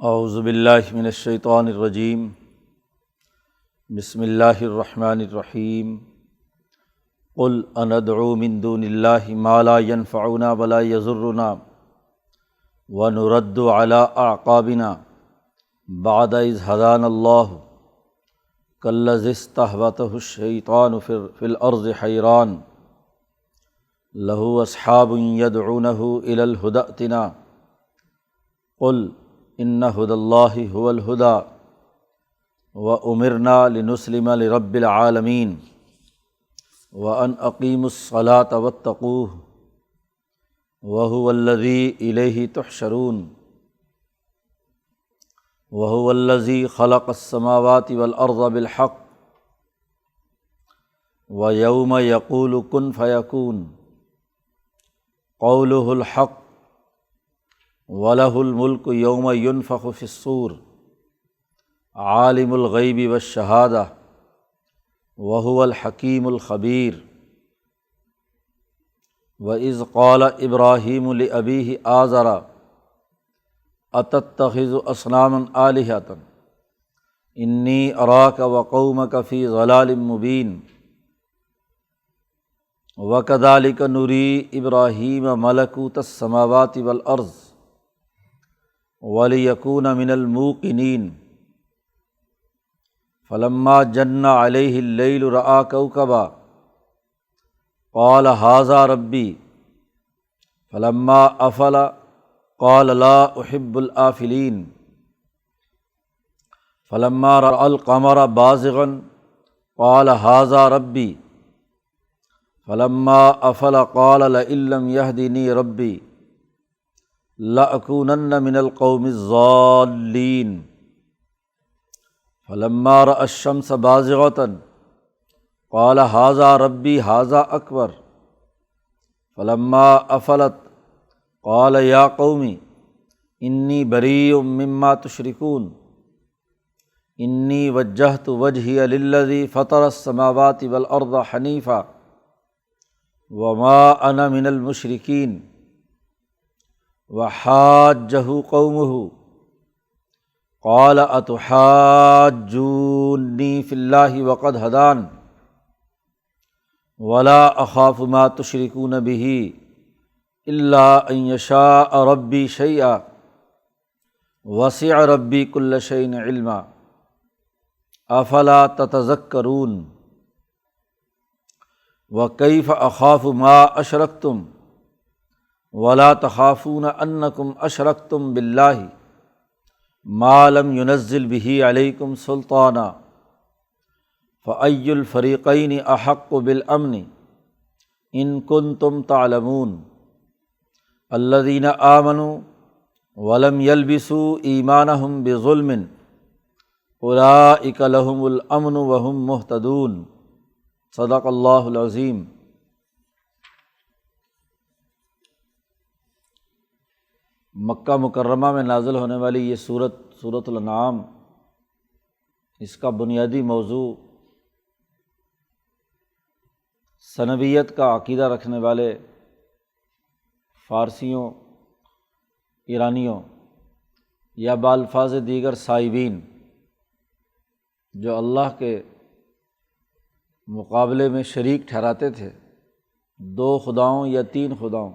اعوذ باللہ من الشیطان الرجیم بسم اللہ الرحمن الرحیم قل اندعو من دون اللہ ما لا ينفعنا ولا يضرنا ونرد على اعقابنا بعد اذ هدانا اللہ كالذي استهوته الشیطان في الارض حیران له اصحاب يدعونه الى الهدى ائتنا قل ان ھدی اللہ ھو الھدی وامرنا لنسلم لرب العالمین وان اقیموا الصلاة واتقوہ وہو الذی الیہ تحشرون وہو الذی خلق السماوات والارض بالحق ویوم یقول کن فیکون قولہ الحق وَلَهُ الْمُلْكُ يَوْمَ يُنفَخُ فِي الصُّورِ عَالِمُ الْغَيْبِ وَالشَّهَادَةِ وَهُوَ الْحَكِيمُ الْخَبِيرُ وَإِذْ قَالَ إِبْرَاهِيمُ لِأَبِيهِ آزَرَ أَتَتَّخِذُ أَصْنَامًا آلِهَةً إِنِّي أَرَاكَ وَقَوْمَكَ فِي ضَلَالٍ مُّبِينٍ وَكَذَلِكَ نُرِي إِبْرَاهِيمَ مَلَكُوتَ السَّمَاوَاتِ وَالْأَرْضِ وَلِيَكُونَ مِنَ الْمُوقِنِينَ فَلَمَّا جَنَّ عَلَيْهِ اللَّيْلُ رَأَىٰ كَوْكَبًا قَالَ هَٰذَا رَبِّي فَلَمَّا أَفَلَ قَالَ لَا أُحِبُّ الْآفِلِينَ فَلَمَّا رَأَى الْقَمَرَ بَازِغًا قَالَ هَٰذَا رَبِّي فَلَمَّا أَفَلَ قَالَ لَئِن لَّمْ يَهْدِنِي رَبِّي لَأَكُونَنَّ مِنَ الْقَوْمِ الضَّالِّينَ فَلَمَّا رَأَى الشَّمْسَ بَازِغَةً قَالَ هَٰذَا رَبِّي هَٰذَا أَكْبَرُ فَلَمَّا أَفَلَتْ قَالَ يَا قَوْمِ إِنِّي بَرِيءٌ مِّمَّا تُشْرِكُونَ إِنِّي وَجَّهْتُ وَجْهِيَ لِلَّذِي فَطَرَ السَّمَاوَاتِ وَالْأَرْضَ حَنِيفًا وَمَا أَنَا مِنَ الْمُشْرِكِينَ وحاجہ قومہ قال اتحاجونی فی اللہ وقد ہدان ولا اخاف ما تشرکون بہ الا ان یشاء ربی شیئا وسع ربی کل شیء علما افلا تتذکرون وکیف اخاف ما اشرکتم ولا تخافون انکم اشرکتم باللہ ما لم ینزل بہ علیکم سلطانا فأی الفریقین احق بالامن ان کنتم تعلمون الذین آمنوا ولم یلبسوا ایمانہم بظلم اولئک لہم الامن وہم مہتدون صدق اللہ العظیم۔ مکہ مکرمہ میں نازل ہونے والی یہ سورۃ الانعام، اس کا بنیادی موضوع ثنویت کا عقیدہ رکھنے والے فارسیوں، ایرانیوں یا بالفاظ دیگر سائبین جو اللہ کے مقابلے میں شریک ٹھہراتے تھے، دو خداؤں یا تین خداؤں،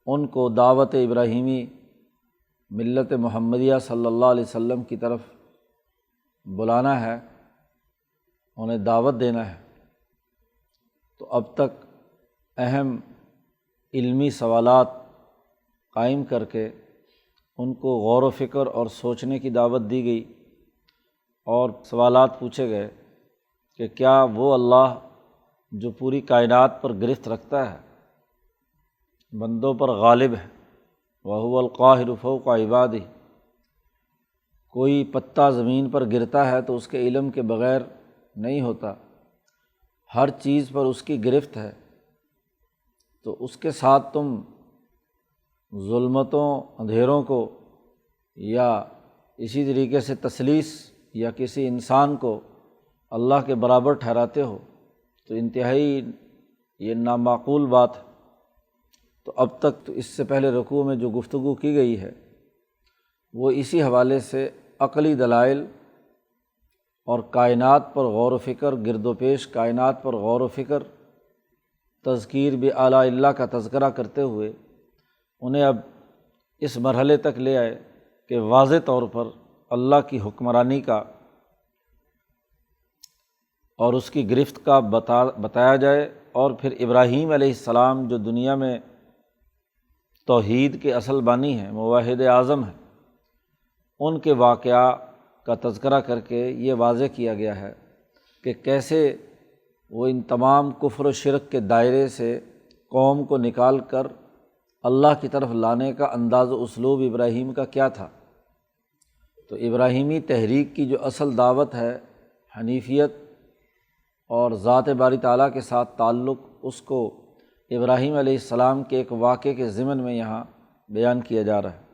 ان کو دعوت ابراہیمی ملت محمدیہ صلی اللہ علیہ وسلم کی طرف بلانا ہے، انہیں دعوت دینا ہے۔ تو اب تک اہم علمی سوالات قائم کر کے ان کو غور و فکر اور سوچنے کی دعوت دی گئی، اور سوالات پوچھے گئے کہ کیا وہ اللہ جو پوری کائنات پر گرفت رکھتا ہے، بندوں پر غالب ہے، وَهُوَ الْقَاهِرُ فَوْقَ عِبَادِهِ، کوئی پتا زمین پر گرتا ہے تو اس کے علم کے بغیر نہیں ہوتا، ہر چیز پر اس کی گرفت ہے، تو اس کے ساتھ تم ظلمتوں، اندھیروں کو یا اسی طریقے سے تثلیث یا کسی انسان کو اللہ کے برابر ٹھہراتے ہو، تو انتہائی یہ نامعقول بات ہے۔ تو اب تک تو اس سے پہلے رکوع میں جو گفتگو کی گئی ہے وہ اسی حوالے سے عقلی دلائل اور کائنات پر غور و فکر، گرد و پیش کائنات پر غور و فکر، تذکیر بآلاء اللہ کا تذکرہ کرتے ہوئے انہیں اب اس مرحلے تک لے آئے کہ واضح طور پر اللہ کی حکمرانی کا اور اس کی گرفت کا بتایا جائے، اور پھر ابراہیم علیہ السلام جو دنیا میں توحید کے اصل بانی ہیں، موحد اعظم ہیں، ان کے واقعہ کا تذکرہ کر کے یہ واضح کیا گیا ہے کہ کیسے وہ ان تمام کفر و شرک کے دائرے سے قوم کو نکال کر اللہ کی طرف لانے کا انداز و اسلوب ابراہیم کا کیا تھا۔ تو ابراہیمی تحریک کی جو اصل دعوت ہے، حنیفیت اور ذات باری تعالیٰ کے ساتھ تعلق، اس کو ابراہیم علیہ السلام کے ایک واقعے کے ضمن میں یہاں بیان کیا جا رہا ہے۔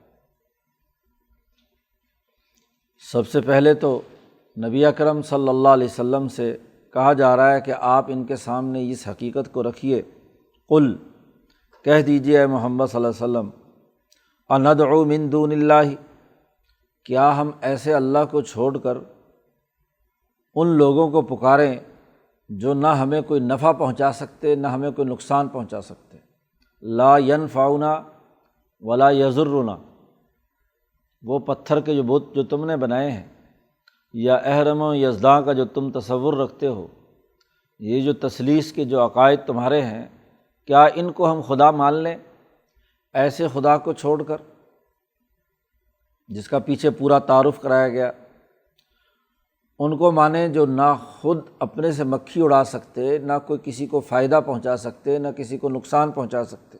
سب سے پہلے تو نبی اکرم صلی اللہ علیہ وسلم سے کہا جا رہا ہے کہ آپ ان کے سامنے اس حقیقت کو رکھیے، قل، کہہ دیجیے اے محمد صلی اللہ علیہ وسلم، اندعو من دون اللہ، کیا ہم ایسے اللہ کو چھوڑ کر ان لوگوں کو پکاریں جو نہ ہمیں کوئی نفع پہنچا سکتے نہ ہمیں کوئی نقصان پہنچا سکتے، لا ینفعنا ولا یضرنا، وہ پتھر کے جو بت جو تم نے بنائے ہیں، یا اہرم و یزداں کا جو تم تصور رکھتے ہو، یہ جو تثلیث کے جو عقائد تمہارے ہیں، کیا ان کو ہم خدا مان لیں؟ ایسے خدا کو چھوڑ کر، جس کا پیچھے پورا تعارف کرایا گیا، ان کو مانیں جو نہ خود اپنے سے مکھی اڑا سکتے، نہ کوئی کسی کو فائدہ پہنچا سکتے، نہ کسی کو نقصان پہنچا سکتے۔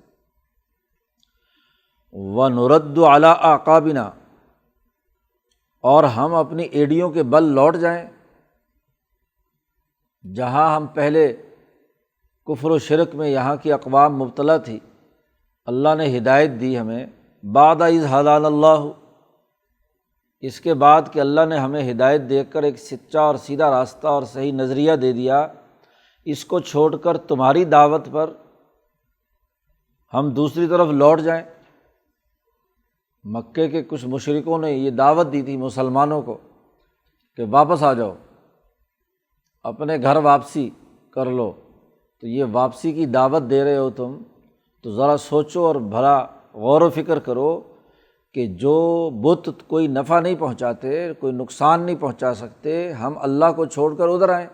وَنُرَدُّ عَلَىٰ أَعْقَابِنَا، اور ہم اپنی ایڑیوں کے بل لوٹ جائیں، جہاں ہم پہلے کفر و شرک میں یہاں کی اقوام مبتلا تھی، اللہ نے ہدایت دی ہمیں، بعد اذ ہدانا اللہ، اس کے بعد کہ اللہ نے ہمیں ہدایت دے کر ایک سچا اور سیدھا راستہ اور صحیح نظریہ دے دیا، اس کو چھوڑ کر تمہاری دعوت پر ہم دوسری طرف لوٹ جائیں۔ مکے کے کچھ مشرکوں نے یہ دعوت دی تھی مسلمانوں کو کہ واپس آ جاؤ، اپنے گھر واپسی کر لو، تو یہ واپسی کی دعوت دے رہے ہو تم، تو ذرا سوچو اور بھلا غور و فکر کرو کہ جو بت کوئی نفع نہیں پہنچاتے، کوئی نقصان نہیں پہنچا سکتے، ہم اللہ کو چھوڑ کر ادھر آئیں،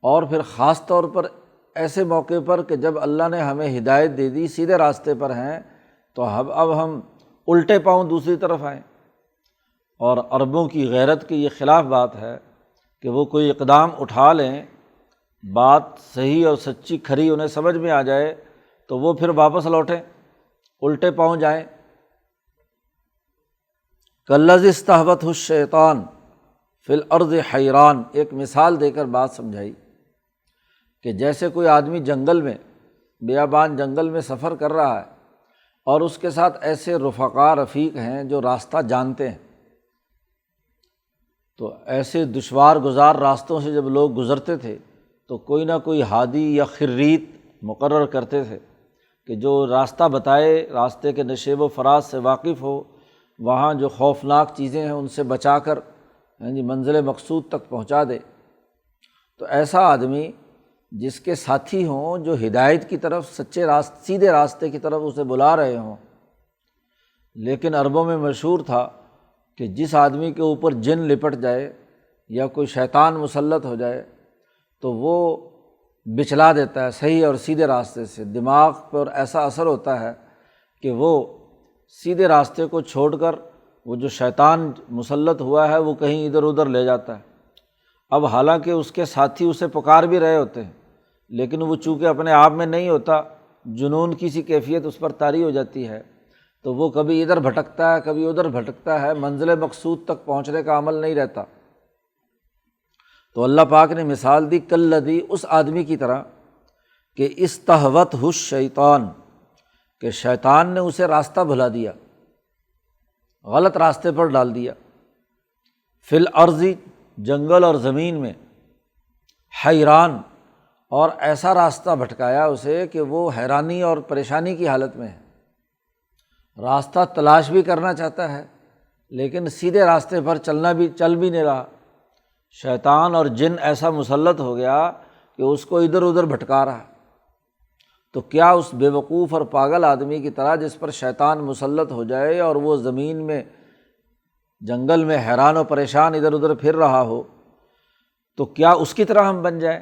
اور پھر خاص طور پر ایسے موقع پر کہ جب اللہ نے ہمیں ہدایت دے دی، سیدھے راستے پر ہیں، تو اب ہم الٹے پاؤں دوسری طرف آئیں۔ اور عربوں کی غیرت کی یہ خلاف بات ہے کہ وہ کوئی اقدام اٹھا لیں، بات صحیح اور سچی کھری انہیں سمجھ میں آ جائے تو وہ پھر واپس لوٹیں، الٹے پاؤں جائیں۔ کالذی استہوتہ الشیطان فی الارض حیران، ایک مثال دے کر بات سمجھائی کہ جیسے کوئی آدمی جنگل میں، بیابان جنگل میں سفر کر رہا ہے، اور اس کے ساتھ ایسے رفقا رفیق ہیں جو راستہ جانتے ہیں، تو ایسے دشوار گزار راستوں سے جب لوگ گزرتے تھے تو کوئی نہ کوئی ہادی یا خریت مقرر کرتے تھے کہ جو راستہ بتائے، راستے کے نشیب و فراز سے واقف ہو، وہاں جو خوفناک چیزیں ہیں ان سے بچا کر منزل مقصود تک پہنچا دے۔ تو ایسا آدمی جس کے ساتھی ہوں جو ہدایت کی طرف، سچے راستے، سیدھے راستے کی طرف اسے بلا رہے ہوں، لیکن عربوں میں مشہور تھا کہ جس آدمی کے اوپر جن لپٹ جائے یا کوئی شیطان مسلط ہو جائے تو وہ بچلا دیتا ہے صحیح اور سیدھے راستے سے، دماغ پر ایسا اثر ہوتا ہے کہ وہ سیدھے راستے کو چھوڑ کر وہ جو شیطان مسلط ہوا ہے وہ کہیں ادھر ادھر لے جاتا ہے۔ اب حالانکہ اس کے ساتھی اسے پکار بھی رہے ہوتے ہیں، لیکن وہ چونکہ اپنے آپ میں نہیں ہوتا، جنون کی سی کیفیت اس پر طاری ہو جاتی ہے، تو وہ کبھی ادھر بھٹکتا ہے کبھی ادھر بھٹکتا ہے، منزل مقصود تک پہنچنے کا عمل نہیں رہتا۔ تو اللہ پاک نے مثال دی کالذی، اس آدمی کی طرح کہ استہوتہ الشیطان، کہ شیطان نے اسے راستہ بھلا دیا، غلط راستے پر ڈال دیا، فی الارض، جنگل اور زمین میں، حیران، اور ایسا راستہ بھٹکایا اسے کہ وہ حیرانی اور پریشانی کی حالت میں ہے، راستہ تلاش بھی کرنا چاہتا ہے لیکن سیدھے راستے پر چل بھی نہیں رہا۔ شیطان اور جن ایسا مسلط ہو گیا کہ اس کو ادھر ادھر بھٹکا رہا۔ تو کیا اس بے وقوف اور پاگل آدمی کی طرح جس پر شیطان مسلط ہو جائے اور وہ زمین میں جنگل میں حیران و پریشان ادھر ادھر پھر رہا ہو، تو کیا اس کی طرح ہم بن جائیں؟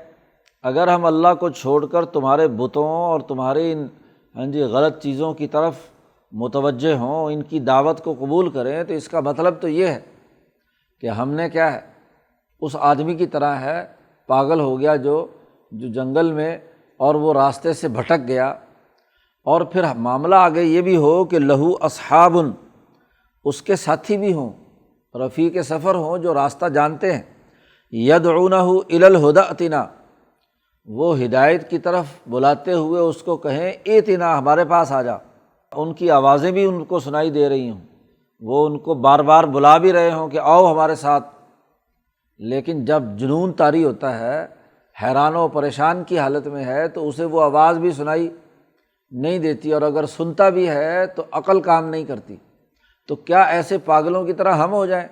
اگر ہم اللہ کو چھوڑ کر تمہارے بتوں اور تمہارے ان غلط چیزوں کی طرف متوجہ ہوں، ان کی دعوت کو قبول کریں، تو اس کا مطلب تو یہ ہے کہ ہم نے کیا ہے، اس آدمی کی طرح ہے، پاگل ہو گیا جو جنگل میں اور وہ راستے سے بھٹک گیا، اور پھر معاملہ آگے یہ بھی ہو کہ لہو اصحاب، اس کے ساتھی بھی ہوں، رفیق سفر ہوں جو راستہ جانتے ہیں، یدعونہ الی الہدی ائتنا، وہ ہدایت کی طرف بلاتے ہوئے اس کو کہیں ایتنا، ہمارے پاس آ جا۔ ان کی آوازیں بھی ان کو سنائی دے رہی ہوں، وہ ان کو بار بار بلا بھی رہے ہوں کہ آؤ ہمارے ساتھ، لیکن جب جنون طاری ہوتا ہے، حیران و پریشان کی حالت میں ہے، تو اسے وہ آواز بھی سنائی نہیں دیتی، اور اگر سنتا بھی ہے تو عقل کام نہیں کرتی۔ تو کیا ایسے پاگلوں کی طرح ہم ہو جائیں؟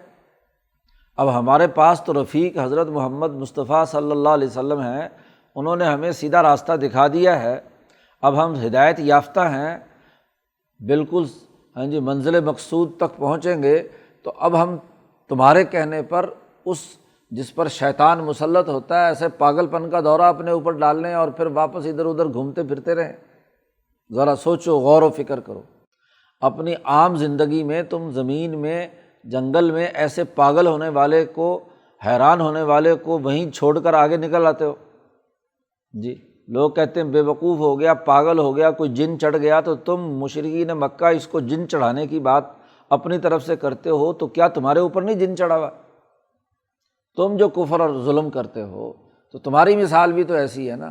اب ہمارے پاس تو رفیق حضرت محمد مصطفیٰ صلی اللہ علیہ وسلم ہیں، انہوں نے ہمیں سیدھا راستہ دکھا دیا ہے، اب ہم ہدایت یافتہ ہیں، بالکل منزل مقصود تک پہنچیں گے، تو اب ہم تمہارے کہنے پر اس جس پر شیطان مسلط ہوتا ہے ایسے پاگل پن کا دورہ اپنے اوپر ڈال لیں اور پھر واپس ادھر ادھر گھومتے پھرتے رہیں؟ ذرا سوچو، غور و فکر کرو۔ اپنی عام زندگی میں تم زمین میں جنگل میں ایسے پاگل ہونے والے کو، حیران ہونے والے کو وہیں چھوڑ کر آگے نکل آتے ہو۔ جی، لوگ کہتے ہیں بے وقوف ہو گیا، پاگل ہو گیا، کوئی جن چڑھ گیا، تو تم مشرکین مکہ اس کو جن چڑھانے کی بات اپنی طرف سے کرتے ہو، تو کیا تمہارے اوپر نہیں جن چڑھا ہوا؟ تم جو کفر اور ظلم کرتے ہو، تو تمہاری مثال بھی تو ایسی ہے نا،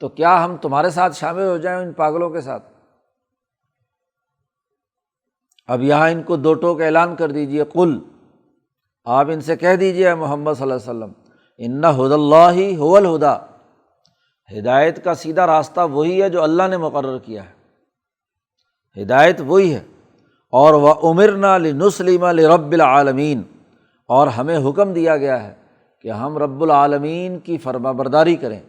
تو کیا ہم تمہارے ساتھ شامل ہو جائیں ان پاگلوں کے ساتھ؟ اب یہاں ان کو دو ٹوک اعلان کر دیجئے، قل، آپ ان سے کہہ دیجئے محمد صلی اللہ علیہ وسلم، ان ھدی اللہ ھو الھدی، ہدایت کا سیدھا راستہ وہی ہے جو اللہ نے مقرر کیا ہے، ہدایت وہی ہے، اور وَأُمِرْنَا لِنُسْلِمَ لِرَبِّ الْعَالَمِينَ، اور ہمیں حکم دیا گیا ہے کہ ہم رب العالمین کی فرما برداری کریں،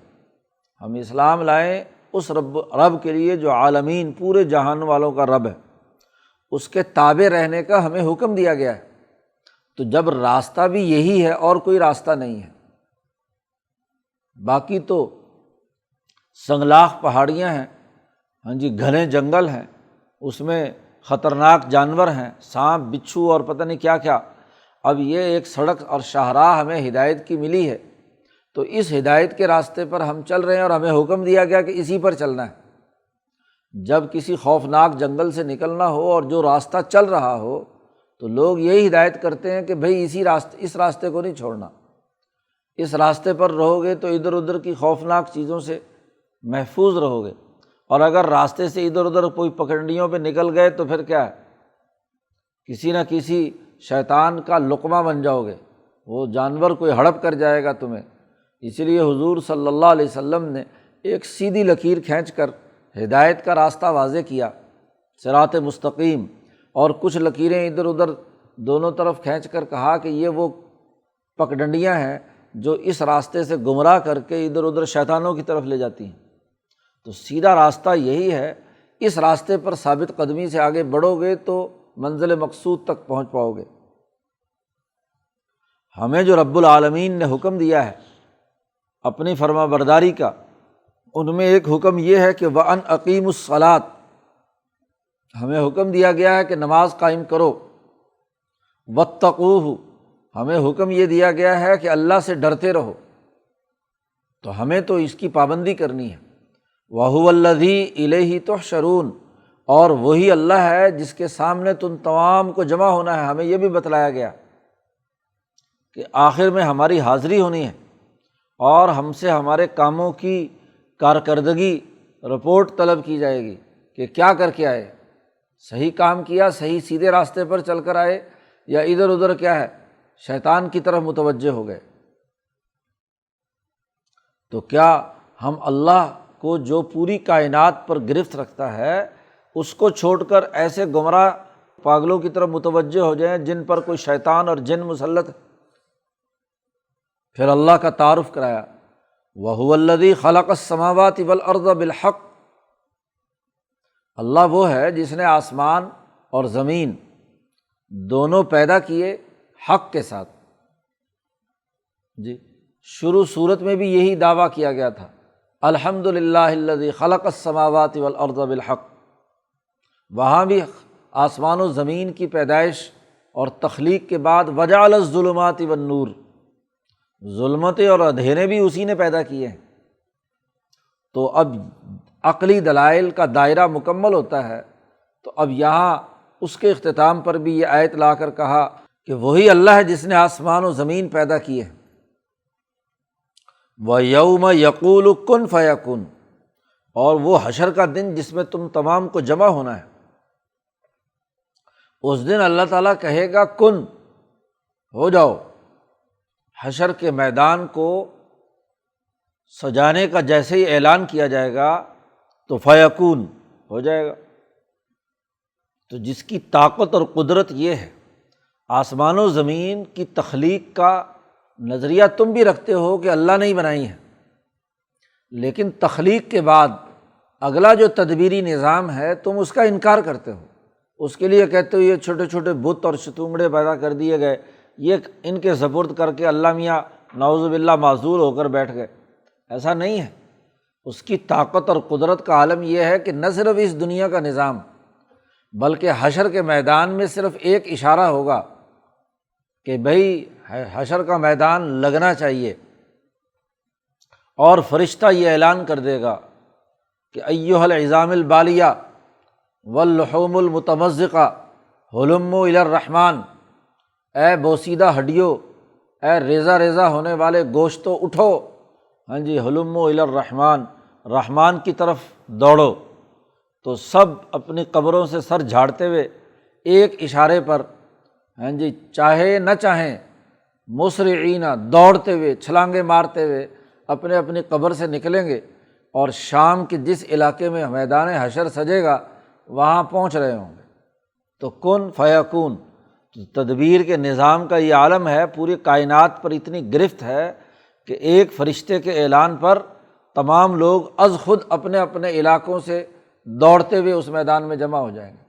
ہم اسلام لائیں اس رب کے لیے جو عالمین، پورے جہان والوں کا رب ہے، اس کے تابع رہنے کا ہمیں حکم دیا گیا ہے۔ تو جب راستہ بھی یہی ہے اور کوئی راستہ نہیں ہے، باقی تو سنگلاخ پہاڑیاں ہیں، گھنے جنگل ہیں، اس میں خطرناک جانور ہیں، سانپ بچھو اور پتہ نہیں کیا کیا۔ اب یہ ایک سڑک اور شاہراہ ہمیں ہدایت کی ملی ہے، تو اس ہدایت کے راستے پر ہم چل رہے ہیں، اور ہمیں حکم دیا گیا کہ اسی پر چلنا ہے۔ جب کسی خوفناک جنگل سے نکلنا ہو اور جو راستہ چل رہا ہو، تو لوگ یہی ہدایت کرتے ہیں کہ بھئی اس راستے کو نہیں چھوڑنا، اس راستے پر رہو گے تو ادھر ادھر کی خوفناک چیزوں سے محفوظ رہو گے، اور اگر راستے سے ادھر ادھر کوئی پکڑنڈیوں پہ نکل گئے تو پھر کیا ہے، کسی نہ کسی شیطان کا لقمہ بن جاؤ گے، وہ جانور کوئی ہڑپ کر جائے گا تمہیں۔ اس لیے حضور صلی اللہ علیہ وسلم نے ایک سیدھی لکیر کھینچ کر ہدایت کا راستہ واضح کیا، صراط مستقیم، اور کچھ لکیریں ادھر ادھر دونوں طرف کھینچ کر کہا کہ یہ وہ پگڈنڈیاں ہیں جو اس راستے سے گمراہ کر کے ادھر ادھر شیطانوں کی طرف لے جاتی ہیں۔ تو سیدھا راستہ یہی ہے، اس راستے پر ثابت قدمی سے آگے بڑھو گے تو منزل مقصود تک پہنچ پاؤ گے۔ ہمیں جو رب العالمین نے حکم دیا ہے اپنی فرما برداری کا، ان میں ایک حکم یہ ہے کہ وَأَنْ أَقِيمُوا الصَّلَاةَ، ہمیں حکم دیا گیا ہے کہ نماز قائم کرو، وَاتَّقُوهُ، ہمیں حکم یہ دیا گیا ہے کہ اللہ سے ڈرتے رہو، تو ہمیں تو اس کی پابندی کرنی ہے۔ وَهُوَ الَّذِي إِلَيْهِ تُحْشَرُونَ، اور وہی اللہ ہے جس کے سامنے تم تمام کو جمع ہونا ہے۔ ہمیں یہ بھی بتلایا گیا کہ آخر میں ہماری حاضری ہونی ہے، اور ہم سے ہمارے کاموں کی کارکردگی رپورٹ طلب کی جائے گی کہ کیا کر کے آئے، صحیح کام کیا، صحیح سیدھے راستے پر چل کر آئے، یا ادھر ادھر کیا ہے، شیطان کی طرف متوجہ ہو گئے۔ تو کیا ہم اللہ کو جو پوری کائنات پر گرفت رکھتا ہے اس کو چھوڑ کر ایسے گمراہ پاگلوں کی طرف متوجہ ہو جائیں جن پر کوئی شیطان اور جن مسلط ہے۔ پھر اللہ کا تعارف کرایا، وَهُوَ الَّذِي خَلَقَ السَّمَاوَاتِ وَالْأَرْضَ بِالْحَقِّ، اللہ وہ ہے جس نے آسمان اور زمین دونوں پیدا کیے حق کے ساتھ۔ جی شروع صورت میں بھی یہی دعویٰ کیا گیا تھا، الحمدللہ الذی خلق السماوات والارض بالحق۔ وہاں بھی آسمان و زمین کی پیدائش اور تخلیق کے بعد وجعل الظلمات والنور، ظلمتیں اور اندھیرے بھی اسی نے پیدا کیے ہیں۔ تو اب عقلی دلائل کا دائرہ مکمل ہوتا ہے، تو اب یہاں اس کے اختتام پر بھی یہ آیت لا کر کہا کہ وہی اللہ ہے جس نے آسمان و زمین پیدا کیے ہیں۔ وَيَوْمَ يَقُولُ كُن فَيَكُن، اور وہ حشر کا دن جس میں تم تمام کو جمع ہونا ہے، اس دن اللہ تعالیٰ کہے گا کن، ہو جاؤ۔ حشر کے میدان کو سجانے کا جیسے ہی اعلان کیا جائے گا تو فیکون ہو جائے گا۔ تو جس کی طاقت اور قدرت یہ ہے، آسمان و زمین کی تخلیق کا نظریہ تم بھی رکھتے ہو کہ اللہ نے ہی بنائی ہے، لیکن تخلیق کے بعد اگلا جو تدبیری نظام ہے تم اس کا انکار کرتے ہو، اس کے لیے کہتے ہو یہ چھوٹے چھوٹے بت اور ستونگڑے پیدا کر دیے گئے، یہ ان کے سپرد کر کے اللہ میاں نعوذ باللہ معذور ہو کر بیٹھ گئے۔ ایسا نہیں ہے، اس کی طاقت اور قدرت کا عالم یہ ہے کہ نہ صرف اس دنیا کا نظام بلکہ حشر کے میدان میں صرف ایک اشارہ ہوگا کہ بھئی حشر کا میدان لگنا چاہیے، اور فرشتہ یہ اعلان کر دے گا کہ ایھا العظام البالیہ واللحوم المتمزقہ ہلموا الی الرحمن، اے بوسیدہ ہڈیوں، اے ریزہ ریزہ ہونے والے گوشتوں اٹھو، ہاں جی، ہلموا الی الرحمن، رحمان کی طرف دوڑو۔ تو سب اپنی قبروں سے سر جھاڑتے ہوئے ایک اشارے پر، ہاں جی، چاہے نہ چاہیں، مسرعین، دوڑتے ہوئے، چھلانگیں مارتے ہوئے اپنے اپنی قبر سے نکلیں گے، اور شام کے جس علاقے میں میدان حشر سجے گا وہاں پہنچ رہے ہوں گے۔ تو کن فیکون، تدبیر کے نظام کا یہ عالم ہے، پوری کائنات پر اتنی گرفت ہے کہ ایک فرشتے کے اعلان پر تمام لوگ از خود اپنے اپنے علاقوں سے دوڑتے ہوئے اس میدان میں جمع ہو جائیں گے۔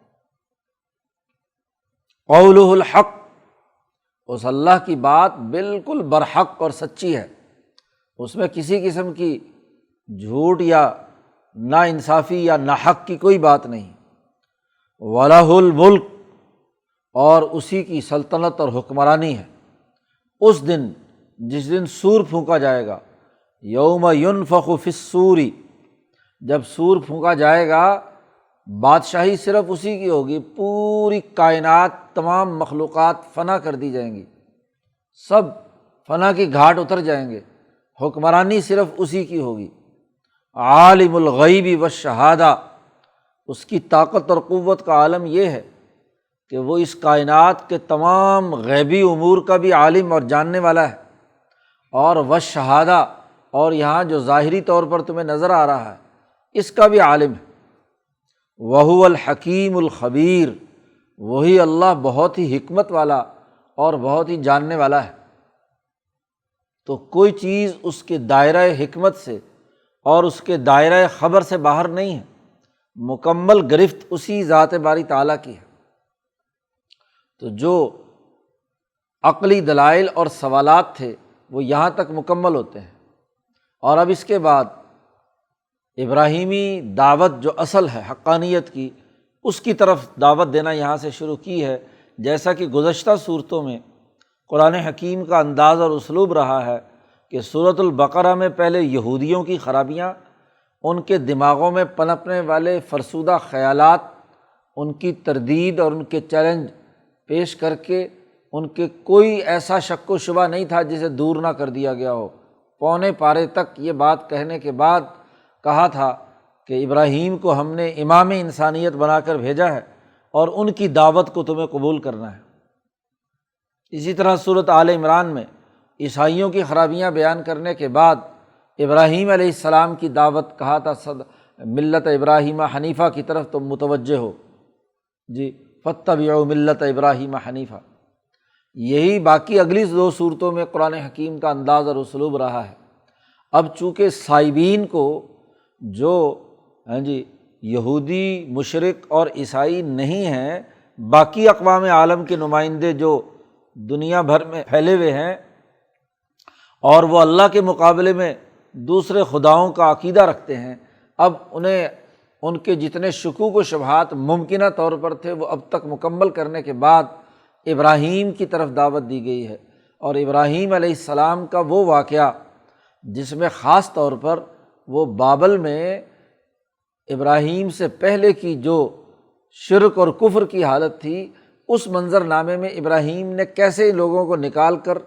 قولہ الحق، اس اللہ کی بات بالکل برحق اور سچی ہے، اس میں کسی قسم کی جھوٹ یا نا انصافی یا ناحق کی کوئی بات نہیں۔ وَلَهُ الْمُلْک، اور اسی کی سلطنت اور حکمرانی ہے۔ اس دن جس دن سور پھونکا جائے گا، یوم ينفخ فی الصور، جب سور پھونکا جائے گا بادشاہی صرف اسی کی ہوگی، پوری کائنات تمام مخلوقات فنا کر دی جائیں گی، سب فنا کی گھاٹ اتر جائیں گے، حکمرانی صرف اسی کی ہوگی۔ عالم الغیب والشہادہ، اس کی طاقت اور قوت کا عالم یہ ہے کہ وہ اس کائنات کے تمام غیبی امور کا بھی عالم اور جاننے والا ہے، اور والشہادہ، اور یہاں جو ظاہری طور پر تمہیں نظر آ رہا ہے اس کا بھی عالم ہے۔ وَهُوَ الْحَكِيمُ الْخَبِيرُ، وہی اللہ بہت ہی حکمت والا اور بہت ہی جاننے والا ہے۔ تو کوئی چیز اس کے دائرہ حکمت سے اور اس کے دائرہ خبر سے باہر نہیں ہے، مکمل گرفت اسی ذات باری تعالیٰ کی ہے۔ تو جو عقلی دلائل اور سوالات تھے وہ یہاں تک مکمل ہوتے ہیں، اور اب اس کے بعد ابراہیمی دعوت جو اصل ہے حقانیت کی، اس کی طرف دعوت دینا یہاں سے شروع کی ہے۔ جیسا کہ گزشتہ صورتوں میں قرآن حکیم کا انداز اور اسلوب رہا ہے کہ سورۃ البقرہ میں پہلے یہودیوں کی خرابیاں، ان کے دماغوں میں پنپنے والے فرسودہ خیالات، ان کی تردید اور ان کے چیلنج پیش کر کے ان کے کوئی ایسا شک و شبہ نہیں تھا جسے دور نہ کر دیا گیا ہو۔ پونے پارے تک یہ بات کہنے کے بعد کہا تھا کہ ابراہیم کو ہم نے امام انسانیت بنا کر بھیجا ہے اور ان کی دعوت کو تمہیں قبول کرنا ہے۔ اسی طرح سورۃ آل عمران میں عیسائیوں کی خرابیاں بیان کرنے کے بعد ابراہیم علیہ السلام کی دعوت کہا تھا، ملت ابراہیم حنیفہ کی طرف تم متوجہ ہو، جی، فاتبعوا ملت ابراہیم حنیفا۔ یہی باقی اگلی 2 صورتوں میں قرآن حکیم کا انداز اور اسلوب رہا ہے۔ اب چونکہ سائبین کو جو یہودی، مشرک اور عیسائی نہیں ہیں، باقی اقوام عالم کے نمائندے جو دنیا بھر میں پھیلے ہوئے ہیں اور وہ اللہ کے مقابلے میں دوسرے خداؤں کا عقیدہ رکھتے ہیں، اب انہیں ان کے جتنے شکوک و شبہات ممکنہ طور پر تھے وہ اب تک مکمل کرنے کے بعد ابراہیم کی طرف دعوت دی گئی ہے۔ اور ابراہیم علیہ السلام کا وہ واقعہ جس میں خاص طور پر وہ بابل میں ابراہیم سے پہلے کی جو شرک اور کفر کی حالت تھی، اس منظر نامے میں ابراہیم نے کیسے لوگوں کو نکال کر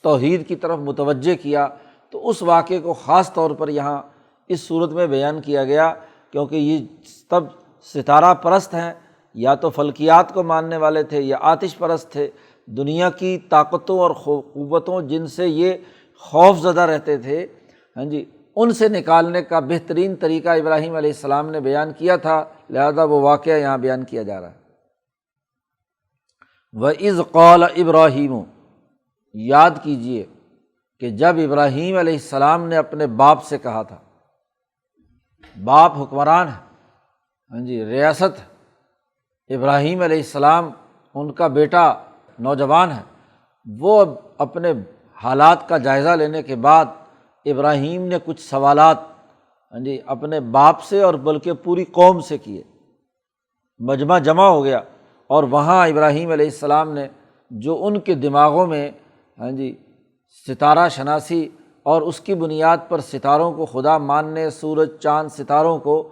توحید کی طرف متوجہ کیا، تو اس واقعے کو خاص طور پر یہاں اس صورت میں بیان کیا گیا، کیونکہ یہ سب ستارہ پرست ہیں، یا تو فلکیات کو ماننے والے تھے یا آتش پرست تھے، دنیا کی طاقتوں اور قوتوں جن سے یہ خوف زدہ رہتے تھے، ان سے نکالنے کا بہترین طریقہ ابراہیم علیہ السلام نے بیان کیا تھا، لہذا وہ واقعہ یہاں بیان کیا جا رہا ہے۔ وَإِذْ قَالَ ابراہیم، یاد کیجئے کہ جب ابراہیم علیہ السلام نے اپنے باپ سے کہا تھا، باپ حکمران ہے، ریاست ہے، ابراہیم علیہ السلام ان کا بیٹا نوجوان ہے، وہ اپنے حالات کا جائزہ لینے کے بعد ابراہیم نے کچھ سوالات اپنے باپ سے اور بلکہ پوری قوم سے کیے، مجمع جمع ہو گیا، اور وہاں ابراہیم علیہ السلام نے جو ان کے دماغوں میں ستارہ شناسی اور اس کی بنیاد پر ستاروں کو خدا ماننے، سورج، چاند، ستاروں کو،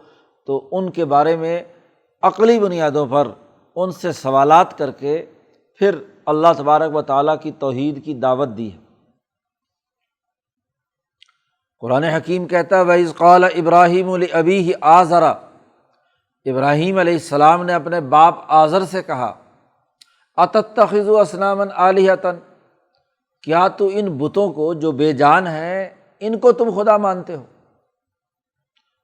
تو ان کے بارے میں عقلی بنیادوں پر ان سے سوالات کر کے پھر اللہ تبارک و تعالیٰ کی توحید کی دعوت دی ہے۔ قرآن حکیم کہتا ہے وَإِذْ قَالَ إِبْرَاهِيمُ لِأَبِيهِ آزَرَ، ابراہیم علیہ السلام نے اپنے باپ آزر سے کہا أَتَتَّخِذُ أَصْنَامًا آلِهَةً، کیا تو ان بتوں کو جو بے جان ہیں ان کو تم خدا مانتے ہو؟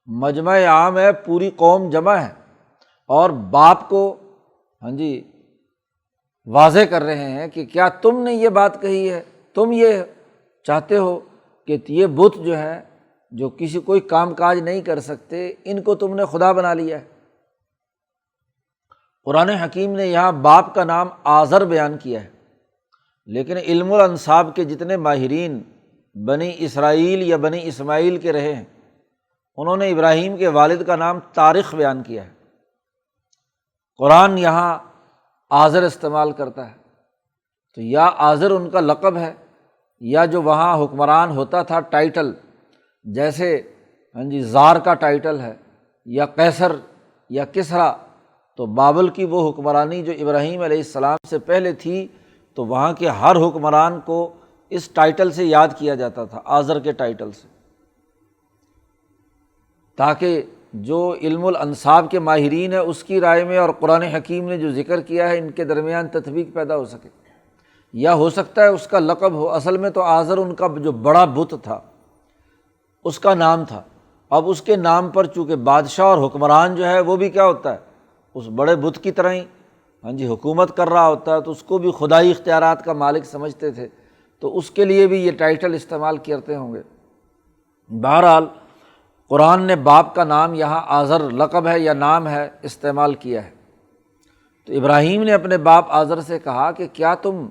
مجمع عام ہے، پوری قوم جمع ہے، اور باپ کو واضح کر رہے ہیں کہ کیا تم نے یہ بات کہی ہے، تم یہ چاہتے ہو کہ یہ بت جو ہیں جو کوئی کام کاج نہیں کر سکتے، ان کو تم نے خدا بنا لیا ہے۔ قرآن حکیم نے یہاں باپ کا نام آزر بیان کیا ہے، لیکن علم الانساب کے جتنے ماہرین بنی اسرائیل یا بنی اسماعیل کے رہے ہیں، انہوں نے ابراہیم کے والد کا نام طارق بیان کیا ہے۔ قرآن یہاں آزر استعمال کرتا ہے، تو یا آزر ان کا لقب ہے، یا جو وہاں حکمران ہوتا تھا ٹائٹل، جیسے زار کا ٹائٹل ہے، یا قیصر یا کسریٰ، تو بابل کی وہ حکمرانی جو ابراہیم علیہ السلام سے پہلے تھی، تو وہاں کے ہر حکمران کو اس ٹائٹل سے یاد کیا جاتا تھا، آزر کے ٹائٹل سے، تاکہ جو علم الانساب کے ماہرین ہیں اس کی رائے میں اور قرآن حکیم نے جو ذکر کیا ہے ان کے درمیان تطبیق پیدا ہو سکے۔ یا ہو سکتا ہے اس کا لقب ہو، اصل میں تو آزر ان کا جو بڑا بت تھا اس کا نام تھا، اب اس کے نام پر چونکہ بادشاہ اور حکمران جو ہے وہ بھی کیا ہوتا ہے، اس بڑے بت کی طرح ہی حکومت کر رہا ہوتا ہے، تو اس کو بھی خدائی اختیارات کا مالک سمجھتے تھے، تو اس کے لیے بھی یہ ٹائٹل استعمال کرتے ہوں گے۔ بہرحال قرآن نے باپ کا نام یہاں آزر لقب ہے یا نام ہے استعمال کیا ہے۔ تو ابراہیم نے اپنے باپ آزر سے کہا کہ کیا تم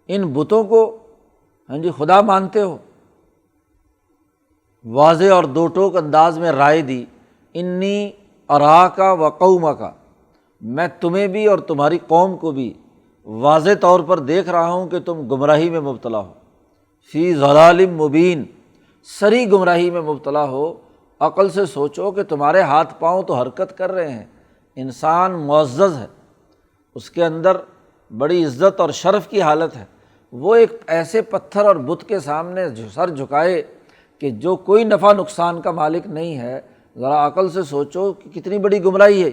ان بتوں کو خدا مانتے ہو؟ واضح اور دو ٹوک انداز میں رائے دی، انی اراک و قومک، میں تمہیں بھی اور تمہاری قوم کو بھی واضح طور پر دیکھ رہا ہوں کہ تم گمراہی میں مبتلا ہو، فی ضلال مبین، سری گمراہی میں مبتلا ہو۔ عقل سے سوچو کہ تمہارے ہاتھ پاؤں تو حرکت کر رہے ہیں، انسان معزز ہے، اس کے اندر بڑی عزت اور شرف کی حالت ہے، وہ ایک ایسے پتھر اور بت کے سامنے سر جھکائے کہ جو کوئی نفع نقصان کا مالک نہیں ہے، ذرا عقل سے سوچو کہ کتنی بڑی گمراہی ہے۔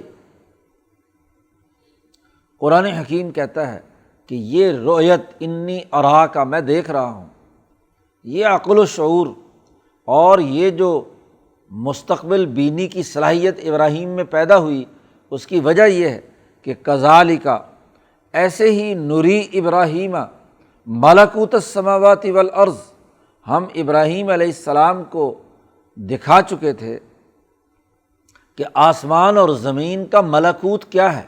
قرآن حکیم کہتا ہے کہ یہ رؤیت انی اراک، میں دیکھ رہا ہوں، یہ عقل و شعور اور یہ جو مستقبل بینی کی صلاحیت ابراہیم میں پیدا ہوئی، اس کی وجہ یہ ہے کہ کذالک، ایسے ہی نری ابراہیم ملکوت السماوات والارض، ہم ابراہیم علیہ السلام کو دکھا چکے تھے کہ آسمان اور زمین کا ملکوت کیا ہے۔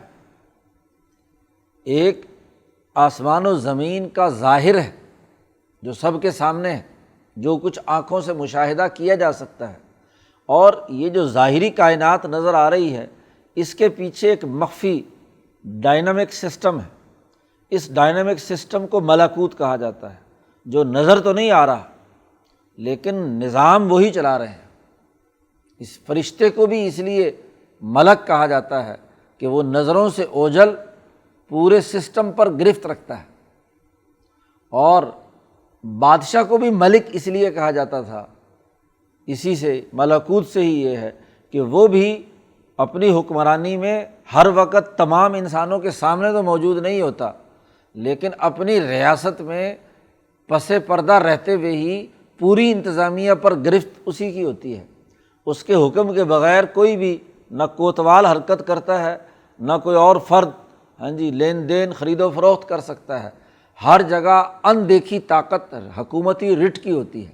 ایک آسمان و زمین کا ظاہر ہے جو سب کے سامنے ہے، جو کچھ آنکھوں سے مشاہدہ کیا جا سکتا ہے، اور یہ جو ظاہری کائنات نظر آ رہی ہے اس کے پیچھے ایک مخفی ڈائنامک سسٹم ہے۔ اس ڈائنامک سسٹم کو ملکوت کہا جاتا ہے، جو نظر تو نہیں آ رہا لیکن نظام وہی چلا رہے ہیں۔ اس فرشتے کو بھی اس لیے ملک کہا جاتا ہے کہ وہ نظروں سے اوجھل پورے سسٹم پر گرفت رکھتا ہے، اور بادشاہ کو بھی ملک اس لیے کہا جاتا تھا، اسی سے ملکوت سے ہی یہ ہے کہ وہ بھی اپنی حکمرانی میں ہر وقت تمام انسانوں کے سامنے تو موجود نہیں ہوتا، لیکن اپنی ریاست میں پس پردہ رہتے ہوئے ہی پوری انتظامیہ پر گرفت اسی کی ہوتی ہے۔ اس کے حکم کے بغیر کوئی بھی نہ کوتوال حرکت کرتا ہے، نہ کوئی اور فرد لین دین خرید و فروخت کر سکتا ہے۔ ہر جگہ اندیکھی طاقت حکومتی رٹ کی ہوتی ہے۔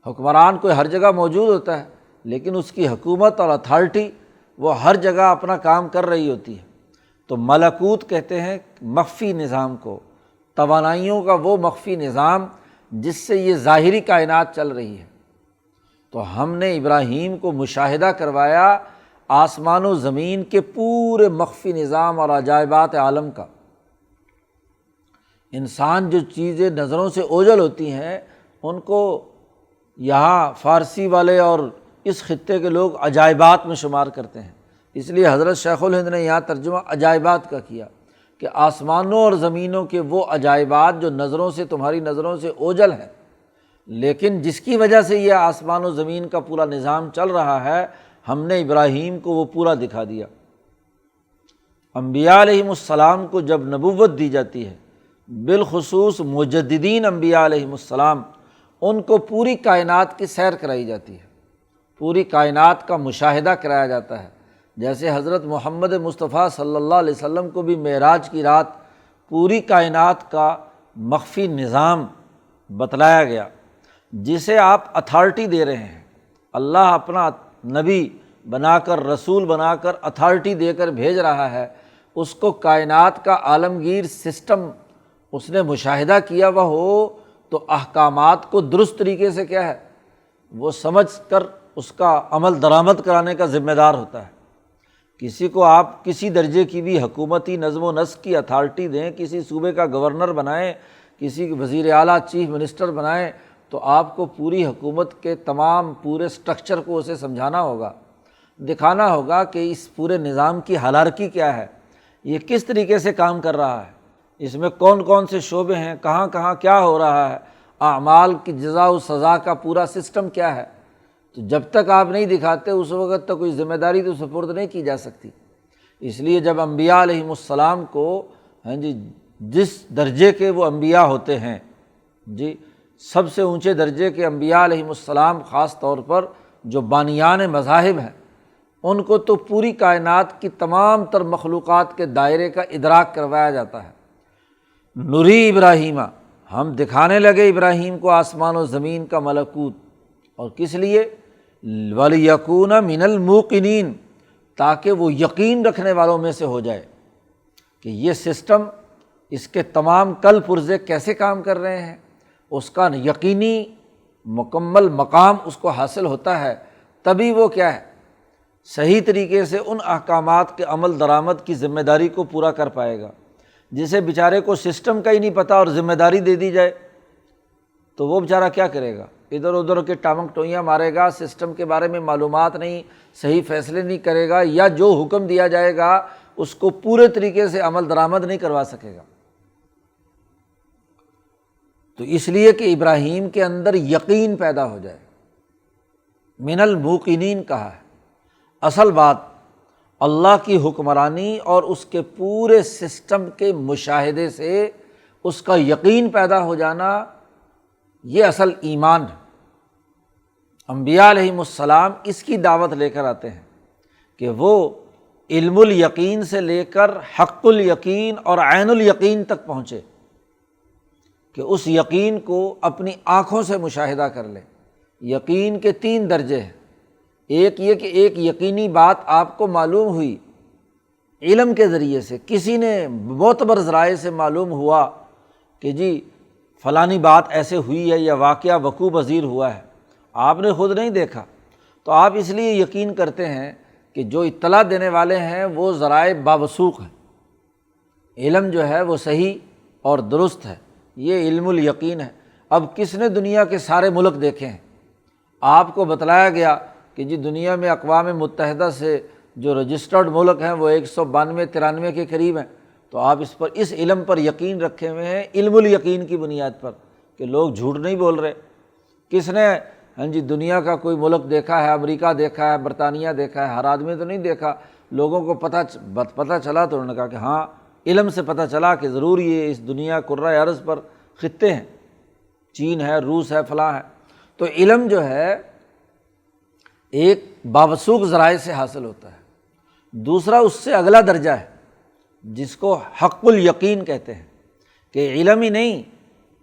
حکمران کوئی ہر جگہ موجود ہوتا ہے لیکن اس کی حکومت اور اتھارٹی وہ ہر جگہ اپنا کام کر رہی ہوتی ہے۔ تو ملکوت کہتے ہیں مخفی نظام کو، توانائیوں کا وہ مخفی نظام جس سے یہ ظاہری کائنات چل رہی ہے۔ تو ہم نے ابراہیم کو مشاہدہ کروایا آسمان و زمین کے پورے مخفی نظام اور عجائبات عالم کا۔ انسان جو چیزیں نظروں سے اوجھل ہوتی ہیں ان کو یہاں فارسی والے اور اس خطے کے لوگ عجائبات میں شمار کرتے ہیں، اس لیے حضرت شیخ الہند نے یہاں ترجمہ عجائبات کا کیا کہ آسمانوں اور زمینوں کے وہ عجائبات جو نظروں سے تمہاری نظروں سے اوجھل ہیں، لیکن جس کی وجہ سے یہ آسمان و زمین کا پورا نظام چل رہا ہے، ہم نے ابراہیم کو وہ پورا دکھا دیا۔ انبیاء علیہم السلام کو جب نبوت دی جاتی ہے، بالخصوص مجددین انبیاء علیہم السلام، ان کو پوری کائنات کی سیر کرائی جاتی ہے، پوری کائنات کا مشاہدہ کرایا جاتا ہے۔ جیسے حضرت محمد مصطفیٰ صلی اللہ علیہ وسلم کو بھی معراج کی رات پوری کائنات کا مخفی نظام بتلایا گیا، جسے آپ اتھارٹی دے رہے ہیں۔ اللہ اپنا نبی بنا کر، رسول بنا کر، اتھارٹی دے کر بھیج رہا ہے، اس کو کائنات کا عالمگیر سسٹم اس نے مشاہدہ کیا ہوا ہو تو احکامات کو درست طریقے سے کیا ہے وہ سمجھ کر اس کا عمل درآمد کرانے کا ذمہ دار ہوتا ہے۔ کسی کو آپ کسی درجے کی بھی حکومتی نظم و نسق کی اتھارٹی دیں، کسی صوبے کا گورنر بنائیں، کسی وزیر اعلیٰ چیف منسٹر بنائیں، تو آپ کو پوری حکومت کے تمام پورے سٹرکچر کو اسے سمجھانا ہوگا، دکھانا ہوگا کہ اس پورے نظام کی ہائرارکی کیا ہے، یہ کس طریقے سے کام کر رہا ہے، اس میں کون کون سے شعبے ہیں، کہاں کہاں کیا ہو رہا ہے، اعمال کی جزا و سزا کا پورا سسٹم کیا ہے۔ تو جب تک آپ نہیں دکھاتے اس وقت تک کوئی ذمہ داری تو سپرد نہیں کی جا سکتی۔ اس لیے جب انبیاء علیہم السلام کو جس درجے کے وہ انبیاء ہوتے ہیں، سب سے اونچے درجے کے انبیاء علیہم السلام، خاص طور پر جو بانیان مذاہب ہیں، ان کو تو پوری کائنات کی تمام تر مخلوقات کے دائرے کا ادراک کروایا جاتا ہے۔ نری ابراہیم، ہم دکھانے لگے ابراہیم کو آسمان و زمین کا ملکوت، اور کس لیے؟ وَلِيَكُونَ مِنَ الْمُوقِنِينَ، تاکہ وہ یقین رکھنے والوں میں سے ہو جائے کہ یہ سسٹم، اس کے تمام کل پرزے کیسے کام کر رہے ہیں، اس کا یقینی مکمل مقام اس کو حاصل ہوتا ہے، تبھی وہ کیا ہے صحیح طریقے سے ان احکامات کے عمل درآمد کی ذمہ داری کو پورا کر پائے گا۔ جسے بیچارے کو سسٹم کا ہی نہیں پتہ اور ذمہ داری دے دی جائے تو وہ بیچارہ کیا کرے گا؟ ادھر ادھر کے ٹامک ٹوئیاں مارے گا، سسٹم کے بارے میں معلومات نہیں، صحیح فیصلے نہیں کرے گا، یا جو حکم دیا جائے گا اس کو پورے طریقے سے عمل درآمد نہیں کروا سکے گا۔ تو اس لیے کہ ابراہیم کے اندر یقین پیدا ہو جائے، من الموقنین کہا ہے۔ اصل بات اللہ کی حکمرانی اور اس کے پورے سسٹم کے مشاہدے سے اس کا یقین پیدا ہو جانا، یہ اصل ایمان ہے۔ انبیاء علیہم السلام اس کی دعوت لے کر آتے ہیں کہ وہ علم الیقین سے لے کر حق الیقین اور عین الیقین تک پہنچے کہ اس یقین کو اپنی آنکھوں سے مشاہدہ کر لے۔ یقین کے 3 درجے ہیں۔ ایک یہ کہ ایک یقینی بات آپ کو معلوم ہوئی علم کے ذریعے سے، کسی نے معتبر ذرائع سے معلوم ہوا کہ جی فلانی بات ایسے ہوئی ہے یا واقعہ وقوع پذیر ہوا ہے، آپ نے خود نہیں دیکھا، تو آپ اس لیے یقین کرتے ہیں کہ جو اطلاع دینے والے ہیں وہ ذرائع باوثوق ہیں، علم جو ہے وہ صحیح اور درست ہے، یہ علم الیقین ہے۔ اب کس نے دنیا کے سارے ملک دیکھے ہیں؟ آپ کو بتلایا گیا کہ جی دنیا میں اقوام متحدہ سے جو رجسٹرڈ ملک ہیں وہ 192-93 کے قریب ہیں، تو آپ اس علم پر یقین رکھے ہوئے ہیں، علم الیقین کی بنیاد پر، کہ لوگ جھوٹ نہیں بول رہے۔ کس نے دنیا کا کوئی ملک دیکھا ہے؟ امریکہ دیکھا ہے، برطانیہ دیکھا ہے، ہر آدمی تو نہیں دیکھا۔ لوگوں کو پتہ چلا تو انہوں نے کہا کہ ہاں، علم سے پتہ چلا کہ ضرور یہ اس دنیا کرۂ ارض پر خطے ہیں، چین ہے، روس ہے، فلاں ہے۔ تو علم جو ہے ایک باوثوق ذرائع سے حاصل ہوتا ہے۔ دوسرا اس سے اگلا درجہ ہے جس کو حق الیقین کہتے ہیں، کہ علم ہی نہیں،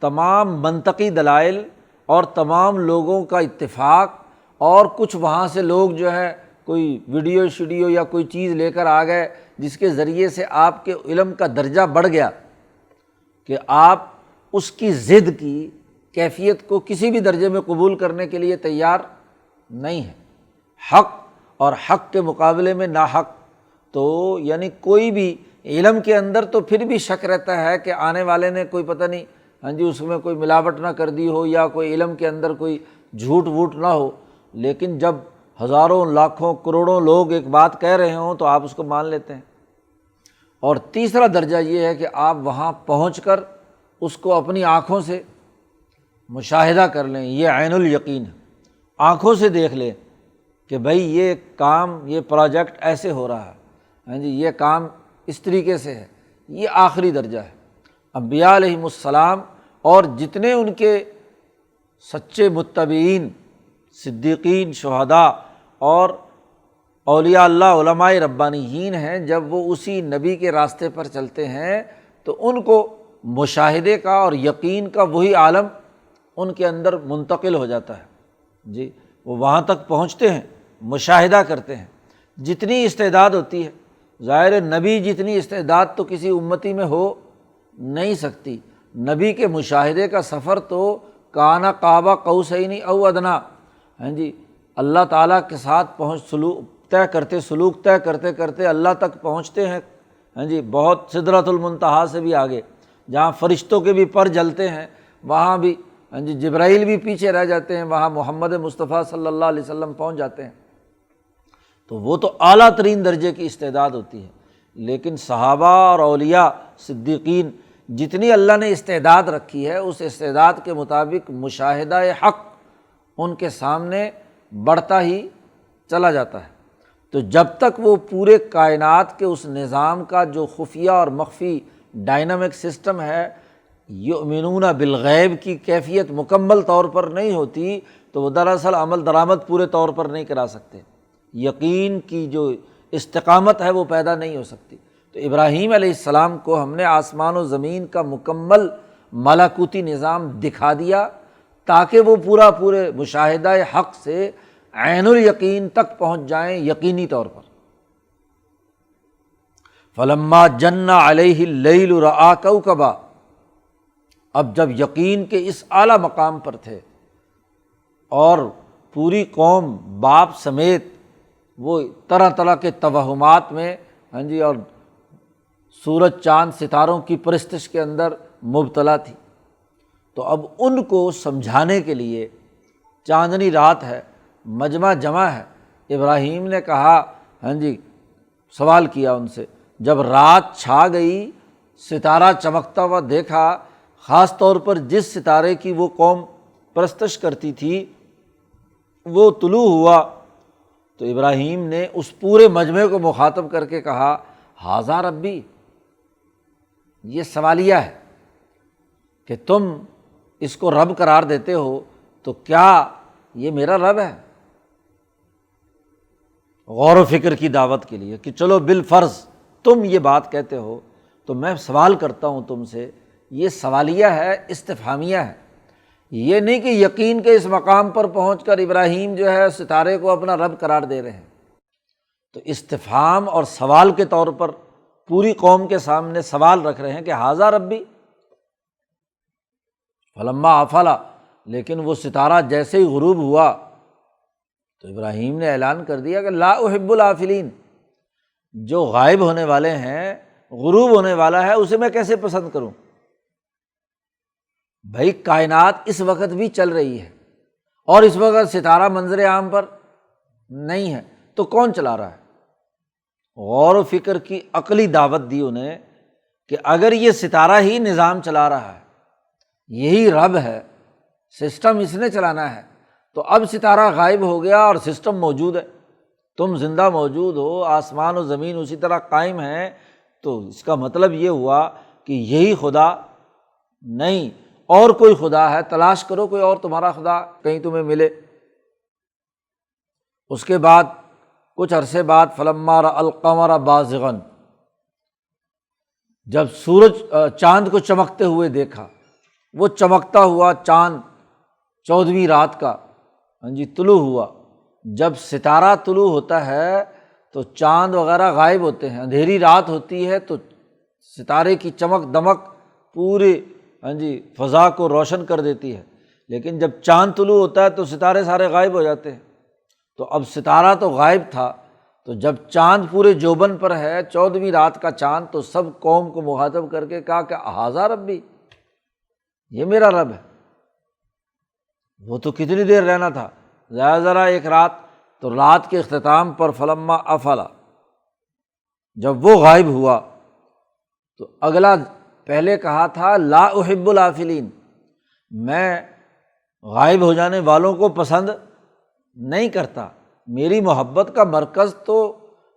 تمام منطقی دلائل اور تمام لوگوں کا اتفاق، اور کچھ وہاں سے لوگ جو ہے کوئی ویڈیو شیڈیو یا کوئی چیز لے کر آ گئے جس کے ذریعے سے آپ کے علم کا درجہ بڑھ گیا کہ آپ اس کی ضد کی کیفیت کو کسی بھی درجے میں قبول کرنے کے لیے تیار نہیں ہے۔ حق اور حق کے مقابلے میں ناحق، تو یعنی کوئی بھی علم کے اندر تو پھر بھی شک رہتا ہے کہ آنے والے نے کوئی پتہ نہیں اس میں کوئی ملاوٹ نہ کر دی ہو، یا کوئی علم کے اندر کوئی جھوٹ ووٹ نہ ہو، لیکن جب ہزاروں لاکھوں کروڑوں لوگ ایک بات کہہ رہے ہوں تو آپ اس کو مان لیتے ہیں۔ اور تیسرا درجہ یہ ہے کہ آپ وہاں پہنچ کر اس کو اپنی آنکھوں سے مشاہدہ کر لیں، یہ عین الیقین ہے، آنکھوں سے دیکھ لیں کہ بھائی یہ کام، یہ پروجیکٹ ایسے ہو رہا ہے، یہ کام اس طریقے سے ہے۔ یہ آخری درجہ ہے۔ انبیاء علیہم السلام اور جتنے ان کے سچے متبعین، صدیقین، شہداء اور اولیاء اللہ، علماء ربانیین ہیں، جب وہ اسی نبی کے راستے پر چلتے ہیں تو ان کو مشاہدے کا اور یقین کا وہی عالم ان کے اندر منتقل ہو جاتا ہے۔ جی وہ وہاں تک پہنچتے ہیں، مشاہدہ کرتے ہیں۔ جتنی استعداد ہوتی ہے، ظاہر نبی جتنی استعداد تو کسی امتی میں ہو نہیں سکتی۔ نبی کے مشاہدے کا سفر تو کان قاب قوسین او ادنیٰ، اللہ تعالیٰ کے ساتھ سلوک طے کرتے کرتے اللہ تک پہنچتے ہیں۔ بہت سدرۃ المنتہا سے بھی آگے، جہاں فرشتوں کے بھی پر جلتے ہیں، وہاں بھی جبرائیل بھی پیچھے رہ جاتے ہیں، وہاں محمد مصطفیٰ صلی اللہ علیہ وسلم پہنچ جاتے ہیں۔ تو وہ تو اعلیٰ ترین درجے کی استعداد ہوتی ہے۔ لیکن صحابہ اور اولیاء، صدیقین، جتنی اللہ نے استعداد رکھی ہے، اس استعداد کے مطابق مشاہدہ حق ان کے سامنے بڑھتا ہی چلا جاتا ہے۔ تو جب تک وہ پورے کائنات کے اس نظام کا جو خفیہ اور مخفی ڈائنامک سسٹم ہے، یؤمنون بالغیب کی کیفیت مکمل طور پر نہیں ہوتی، تو وہ دراصل عمل درآمد پورے طور پر نہیں کرا سکتے۔ یقین کی جو استقامت ہے وہ پیدا نہیں ہو سکتی۔ تو ابراہیم علیہ السلام کو ہم نے آسمان و زمین کا مکمل ملکوتی نظام دکھا دیا تاکہ وہ پورے مشاہدہ حق سے عین الیقین تک پہنچ جائیں یقینی طور پر۔ فلما جن علیہ اللیل رأى کوکبا، اب جب یقین کے اس اعلیٰ مقام پر تھے اور پوری قوم باپ سمیت وہ طرح طرح کے توہمات میں اور سورج چاند ستاروں کی پرستش کے اندر مبتلا تھی، تو اب ان کو سمجھانے کے لیے چاندنی رات ہے، مجمع جمع ہے، ابراہیم نے کہا سوال کیا ان سے، جب رات چھا گئی، ستارہ چمکتا ہوا دیکھا، خاص طور پر جس ستارے کی وہ قوم پرستش کرتی تھی وہ طلوع ہوا، تو ابراہیم نے اس پورے مجمع کو مخاطب کر کے کہا، ھذا ربی، یہ سوالیہ ہے کہ تم اس کو رب قرار دیتے ہو، تو کیا یہ میرا رب ہے؟ غور و فکر کی دعوت کے لیے کہ چلو بالفرض تم یہ بات کہتے ہو تو میں سوال کرتا ہوں تم سے، یہ سوالیہ ہے، استفہامیہ ہے، یہ نہیں کہ یقین کے اس مقام پر پہنچ کر ابراہیم جو ہے ستارے کو اپنا رب قرار دے رہے ہیں۔ تو استفہام اور سوال کے طور پر پوری قوم کے سامنے سوال رکھ رہے ہیں کہ ھذا ربی فلما افلا، لیکن وہ ستارہ جیسے ہی غروب ہوا تو ابراہیم نے اعلان کر دیا کہ لا احب الافلین، جو غائب ہونے والے ہیں، غروب ہونے والا ہے، اسے میں کیسے پسند کروں؟ بھائی کائنات اس وقت بھی چل رہی ہے اور اس وقت ستارہ منظر عام پر نہیں ہے، تو کون چلا رہا ہے؟ غور و فکر کی عقلی دعوت دی انہیں کہ اگر یہ ستارہ ہی نظام چلا رہا ہے، یہی رب ہے، سسٹم اس نے چلانا ہے، تو اب ستارہ غائب ہو گیا اور سسٹم موجود ہے، تم زندہ موجود ہو، آسمان و زمین اسی طرح قائم ہیں، تو اس کا مطلب یہ ہوا کہ یہی خدا نہیں اور کوئی خدا ہے، تلاش کرو کوئی اور تمہارا خدا کہیں تمہیں ملے۔ اس کے بعد کچھ عرصے بعد فلما رأى القمر بازغا، جب سورج چاند کو چمکتے ہوئے دیکھا، وہ چمکتا ہوا چاند 14ویں رات کا طلوع ہوا۔ جب ستارہ طلوع ہوتا ہے تو چاند وغیرہ غائب ہوتے ہیں، اندھیری رات ہوتی ہے تو ستارے کی چمک دمک پورے فضا کو روشن کر دیتی ہے، لیکن جب چاند طلوع ہوتا ہے تو ستارے سارے غائب ہو جاتے ہیں۔ تو اب ستارہ تو غائب تھا، تو جب چاند پورے جوبن پر ہے، 14ویں رات کا چاند، تو سب قوم کو مخاطب کر کے کہا کہ ھذا ربی، یہ میرا رب ہے۔ وہ تو کتنی دیر رہنا تھا، ذرا ایک رات، تو رات کے اختتام پر فلما افلا، جب وہ غائب ہوا تو اگلا پہلے کہا تھا لا احب الافلین، میں غائب ہو جانے والوں کو پسند نہیں کرتا، میری محبت کا مرکز تو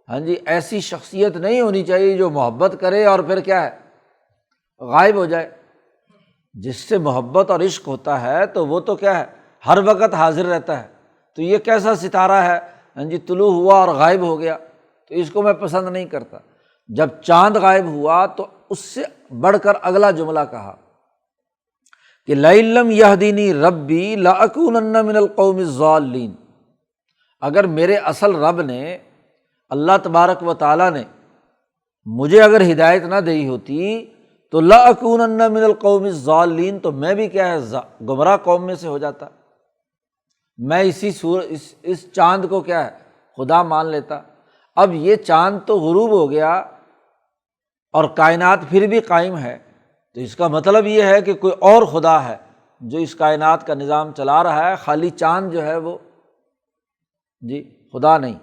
ایسی شخصیت نہیں ہونی چاہیے جو محبت کرے اور پھر کیا ہے غائب ہو جائے۔ جس سے محبت اور عشق ہوتا ہے تو وہ تو کیا ہے ہر وقت حاضر رہتا ہے، تو یہ کیسا ستارہ ہے طلوع ہوا اور غائب ہو گیا، تو اس کو میں پسند نہیں کرتا۔ جب چاند غائب ہوا تو اس سے بڑھ کر اگلا جملہ کہا کہ لئن لم یہدینی ربی لأکونن من القوم الضالین، اگر میرے اصل رب نے، اللہ تبارک و تعالیٰ نے مجھے اگر ہدایت نہ دی ہوتی تو لأکونن من القوم الضالین، تو میں بھی کیا ہے گمراہ قوم میں سے ہو جاتا، میں اس چاند کو کیا ہے خدا مان لیتا۔ اب یہ چاند تو غروب ہو گیا اور کائنات پھر بھی قائم ہے، تو اس کا مطلب یہ ہے کہ کوئی اور خدا ہے جو اس کائنات کا نظام چلا رہا ہے، خالی چاند جو ہے وہ خدا نہیں۔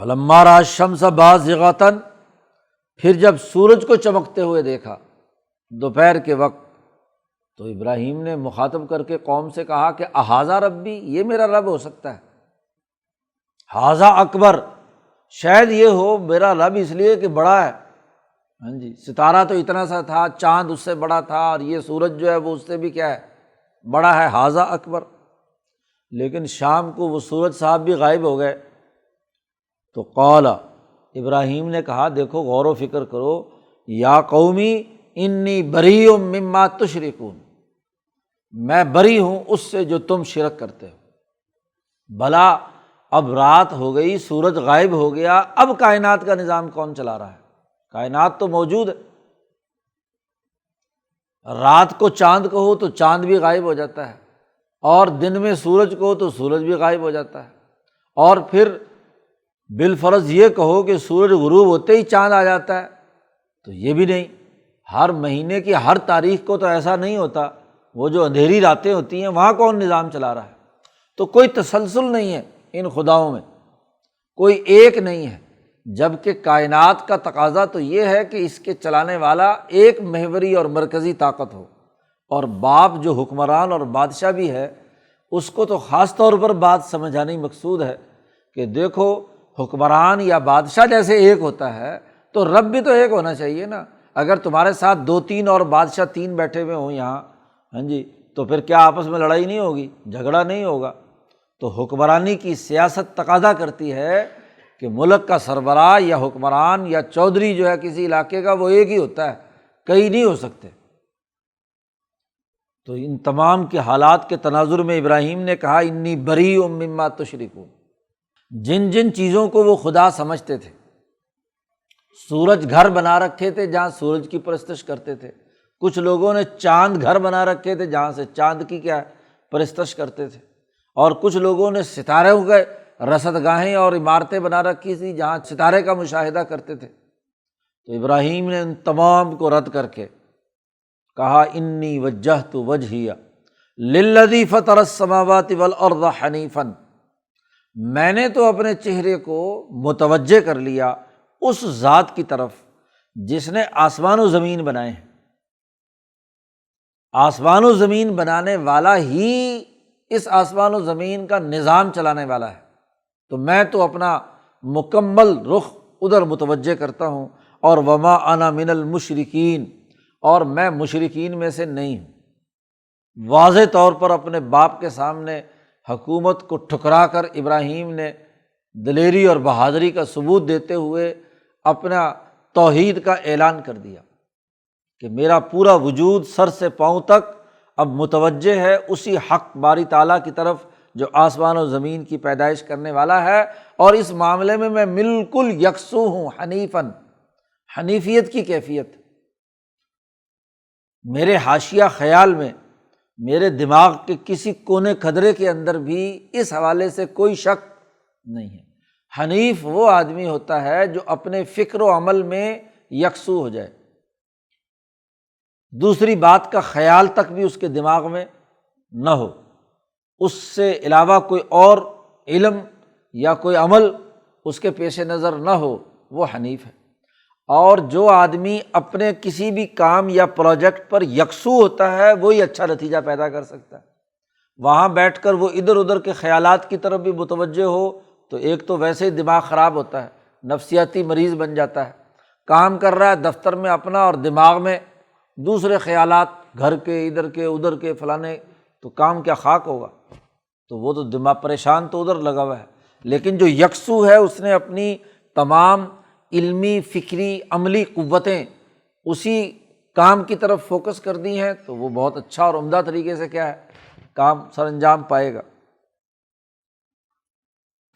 فلما رأى الشمس بازغۃ، پھر جب سورج کو چمکتے ہوئے دیکھا دوپہر کے وقت، تو ابراہیم نے مخاطب کر کے قوم سے کہا کہ اھذا ربی، یہ میرا رب ہو سکتا ہے، ھذا اکبر، شاید یہ ہو میرا رب اس لیے کہ بڑا ہے، ستارہ تو اتنا سا تھا، چاند اس سے بڑا تھا، اور یہ سورج جو ہے وہ اس سے بھی کیا ہے بڑا ہے، ھذا اکبر۔ لیکن شام کو وہ سورج صاحب بھی غائب ہو گئے، تو قال، ابراہیم نے کہا دیکھو غور و فکر کرو، یا قومی انی بریء مما تشرکون، میں بری ہوں اس سے جو تم شرک کرتے ہو۔ بھلا اب رات ہو گئی، سورج غائب ہو گیا، اب کائنات کا نظام کون چلا رہا ہے؟ کائنات تو موجود ہے۔ رات کو چاند کو ہو تو چاند بھی غائب ہو جاتا ہے، اور دن میں سورج کو ہو تو سورج بھی غائب ہو جاتا ہے، اور پھر بالفرض یہ کہو کہ سورج غروب ہوتے ہی چاند آ جاتا ہے، تو یہ بھی نہیں۔ ہر مہینے کی ہر تاریخ کو تو ایسا نہیں ہوتا، وہ جو اندھیری راتیں ہوتی ہیں وہاں کون نظام چلا رہا ہے؟ تو کوئی تسلسل نہیں ہے ان خداؤں میں، کوئی ایک نہیں ہے، جبکہ کائنات کا تقاضا تو یہ ہے کہ اس کے چلانے والا ایک محوری اور مرکزی طاقت ہو، اور باپ جو حکمران اور بادشاہ بھی ہے اس کو تو خاص طور پر بات سمجھانی مقصود ہے کہ دیکھو حکمران یا بادشاہ جیسے ایک ہوتا ہے تو رب بھی تو ایک ہونا چاہیے نا۔ اگر تمہارے ساتھ 2-3 اور بادشاہ 3 بیٹھے ہوئے ہوں یہاں، تو پھر کیا آپس میں لڑائی نہیں ہوگی، جھگڑا نہیں ہوگا؟ تو حکمرانی کی سیاست تقاضا کرتی ہے کہ ملک کا سربراہ یا حکمران یا چودھری جو ہے کسی علاقے کا، وہ ایک ہی ہوتا ہے، کئی نہیں ہو سکتے۔ تو ان تمام کے حالات کے تناظر میں ابراہیم نے کہا انی بریء مما تشرکون۔ جن جن چیزوں کو وہ خدا سمجھتے تھے، سورج گھر بنا رکھے تھے جہاں سورج کی پرستش کرتے تھے، کچھ لوگوں نے چاند گھر بنا رکھے تھے جہاں سے چاند کی کیا پرستش کرتے تھے، اور کچھ لوگوں نے ستاروں کے رصد گاہیں اور عمارتیں بنا رکھی تھی جہاں ستارے کا مشاہدہ کرتے تھے۔ تو ابراہیم نے ان تمام کو رد کر کے کہا انی وجہت وجہی للذی فطر السماوات والارض حنیفا، میں نے تو اپنے چہرے کو متوجہ کر لیا اس ذات کی طرف جس نے آسمان و زمین بنائے ہیں۔ آسمان و زمین بنانے والا ہی اس آسمان و زمین کا نظام چلانے والا ہے، تو میں تو اپنا مکمل رخ ادھر متوجہ کرتا ہوں، اور وما انا من المشرکین، اور میں مشرکین میں سے نہیں ہوں۔ واضح طور پر اپنے باپ کے سامنے حکومت کو ٹھکرا کر ابراہیم نے دلیری اور بہادری کا ثبوت دیتے ہوئے اپنا توحید کا اعلان کر دیا کہ میرا پورا وجود سر سے پاؤں تک اب متوجہ ہے اسی حق باری تعالیٰ کی طرف جو آسمان و زمین کی پیدائش کرنے والا ہے، اور اس معاملے میں میں بالکل یکسو ہوں، حنیفاً، حنیفیت کی کیفیت۔ میرے حاشیہ خیال میں، میرے دماغ کے کسی کونے قدرے کے اندر بھی اس حوالے سے کوئی شک نہیں ہے۔ حنیف وہ آدمی ہوتا ہے جو اپنے فکر و عمل میں یکسو ہو جائے، دوسری بات کا خیال تک بھی اس کے دماغ میں نہ ہو، اس سے علاوہ کوئی اور علم یا کوئی عمل اس کے پیش نظر نہ ہو، وہ حنیف ہے۔ اور جو آدمی اپنے کسی بھی کام یا پروجیکٹ پر یکسو ہوتا ہے وہی اچھا نتیجہ پیدا کر سکتا ہے۔ وہاں بیٹھ کر وہ ادھر ادھر کے خیالات کی طرف بھی متوجہ ہو تو ایک تو ویسے ہی دماغ خراب ہوتا ہے، نفسیاتی مریض بن جاتا ہے، کام کر رہا ہے دفتر میں اپنا اور دماغ میں دوسرے خیالات، گھر کے، ادھر کے، ادھر کے، فلانے، تو کام کیا خاک ہوگا؟ تو وہ تو دماغ پریشان تو ادھر لگا ہوا ہے۔ لیکن جو یکسو ہے اس نے اپنی تمام علمی، فکری، عملی قوتیں اسی کام کی طرف فوکس کر دی ہیں، تو وہ بہت اچھا اور عمدہ طریقے سے کیا ہے کام سر انجام پائے گا۔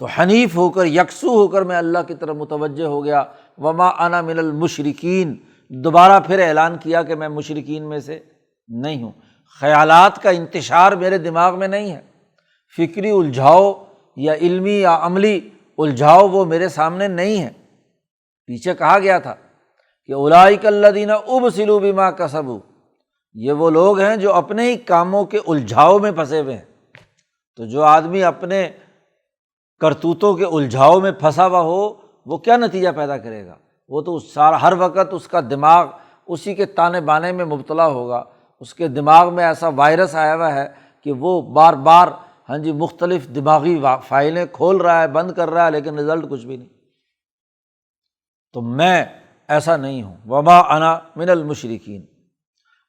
تو حنیف ہو کر، یکسو ہو کر میں اللہ کی طرف متوجہ ہو گیا۔ وما انا من المشرکین، دوبارہ پھر اعلان کیا کہ میں مشرکین میں سے نہیں ہوں۔ خیالات کا انتشار میرے دماغ میں نہیں ہے، فکری الجھاؤ یا علمی یا عملی الجھاؤ وہ میرے سامنے نہیں ہے۔ پیچھے کہا گیا تھا کہ اولئک الذین ابسلوا بما کسبوا، یہ وہ لوگ ہیں جو اپنے ہی کاموں کے الجھاؤ میں پھنسے ہوئے ہیں۔ تو جو آدمی اپنے کرتوتوں کے الجھاؤ میں پھنسا ہوا ہو وہ کیا نتیجہ پیدا کرے گا؟ وہ تو سارا ہر وقت اس کا دماغ اسی کے تانے بانے میں مبتلا ہوگا، اس کے دماغ میں ایسا وائرس آیا ہوا ہے کہ وہ بار بار مختلف دماغی فائلیں کھول رہا ہے، بند کر رہا ہے، لیکن رزلٹ کچھ بھی نہیں۔ تو میں ایسا نہیں ہوں، وما انا من المشرکین۔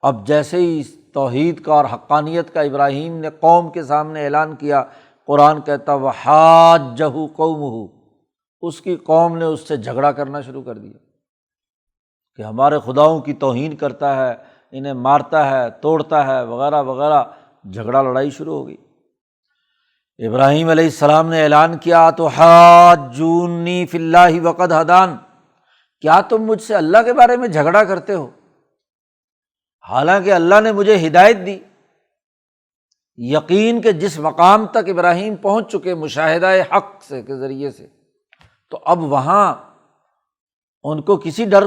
اب جیسے ہی توحید کا اور حقانیت کا ابراہیم نے قوم کے سامنے اعلان کیا، قرآن کہتا وحاجہ قومہ، اس کی قوم نے اس سے جھگڑا کرنا شروع کر دیا کہ ہمارے خداؤں کی توہین کرتا ہے، انہیں مارتا ہے، توڑتا ہے، وغیرہ وغیرہ، جھگڑا لڑائی شروع ہو گئی۔ ابراہیم علیہ السلام نے اعلان کیا تو حاجونی فی اللہ وقد ہدان، کیا تم مجھ سے اللہ کے بارے میں جھگڑا کرتے ہو حالانکہ اللہ نے مجھے ہدایت دی؟ یقین کہ جس مقام تک ابراہیم پہنچ چکے مشاہدہ حق سے کے ذریعے سے، تو اب وہاں ان کو کسی ڈر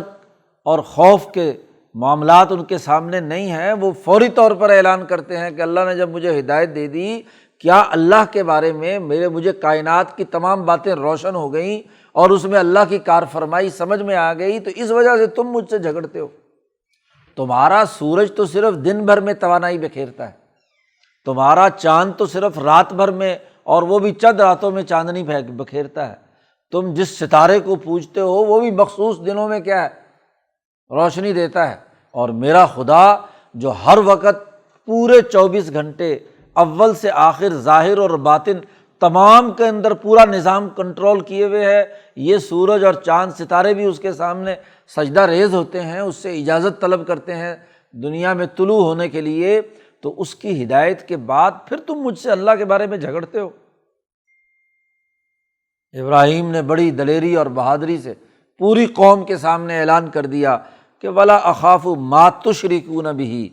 اور خوف کے معاملات ان کے سامنے نہیں ہیں۔ وہ فوری طور پر اعلان کرتے ہیں کہ اللہ نے جب مجھے ہدایت دے دی، کیا اللہ کے بارے میں مجھے کائنات کی تمام باتیں روشن ہو گئیں اور اس میں اللہ کی کار فرمائی سمجھ میں آ گئی، تو اس وجہ سے تم مجھ سے جھگڑتے ہو؟ تمہارا سورج تو صرف دن بھر میں توانائی بکھیرتا ہے، تمہارا چاند تو صرف رات بھر میں، اور وہ بھی چند راتوں میں چاندنی بکھیرتا ہے۔ تم جس ستارے کو پوجتے ہو وہ بھی مخصوص دنوں میں کیا ہے روشنی دیتا ہے، اور میرا خدا جو ہر وقت پورے 24 گھنٹے اول سے آخر ظاہر اور باطن تمام کے اندر پورا نظام کنٹرول کیے ہوئے ہے، یہ سورج اور چاند ستارے بھی اس کے سامنے سجدہ ریز ہوتے ہیں، اس سے اجازت طلب کرتے ہیں دنیا میں طلوع ہونے کے لیے، تو اس کی ہدایت کے بعد پھر تم مجھ سے اللہ کے بارے میں جھگڑتے ہو۔ ابراہیم نے بڑی دلیری اور بہادری سے پوری قوم کے سامنے اعلان کر دیا کہ وَلَا أَخَافُ مَا تُشْرِكُونَ بِهِ،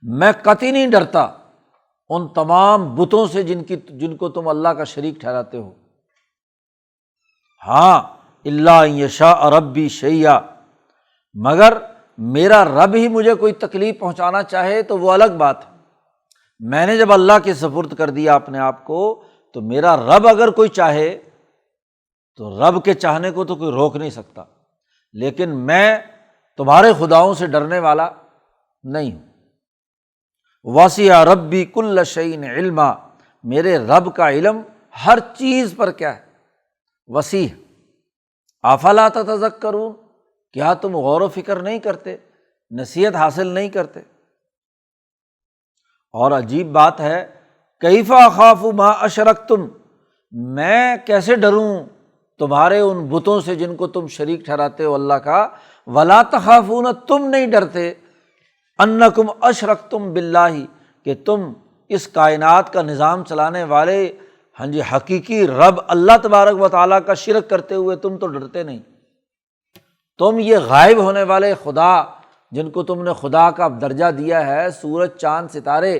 میں قطعی نہیں ڈرتا ان تمام بتوں سے جن کو تم اللہ کا شریک ٹھہراتے ہو۔ ہاں إِلَّا أَن يَشَاءَ رَبِّي شَيْئًا، مگر میرا رب ہی مجھے کوئی تکلیف پہنچانا چاہے تو وہ الگ بات ہے۔ میں نے جب اللہ کے سپرد کر دیا اپنے آپ کو، تو میرا رب اگر کوئی چاہے تو رب کے چاہنے کو تو کوئی روک نہیں سکتا، لیکن میں تمہارے خداؤں سے ڈرنے والا نہیں ہوں۔ وسع ربی کل شیء علما، میرے رب کا علم ہر چیز پر کیا ہے؟ وسیع۔ افلا تتذکرون، کیا تم غور و فکر نہیں کرتے، نصیحت حاصل نہیں کرتے؟ اور عجیب بات ہے، کیف اخاف ما اشرکتم، میں کیسے ڈروں تمہارے ان بتوں سے جن کو تم شریک ٹھہراتے ہو اللہ کا، ولا تخافون، تم نہیں ڈرتے، انکم اشرکتم باللہ، کہ تم اس کائنات کا نظام چلانے والے حقیقی رب اللہ تبارک و تعالیٰ کا شرک کرتے ہوئے تم تو ڈرتے نہیں۔ تم یہ غائب ہونے والے خدا جن کو تم نے خدا کا درجہ دیا ہے، سورج چاند ستارے،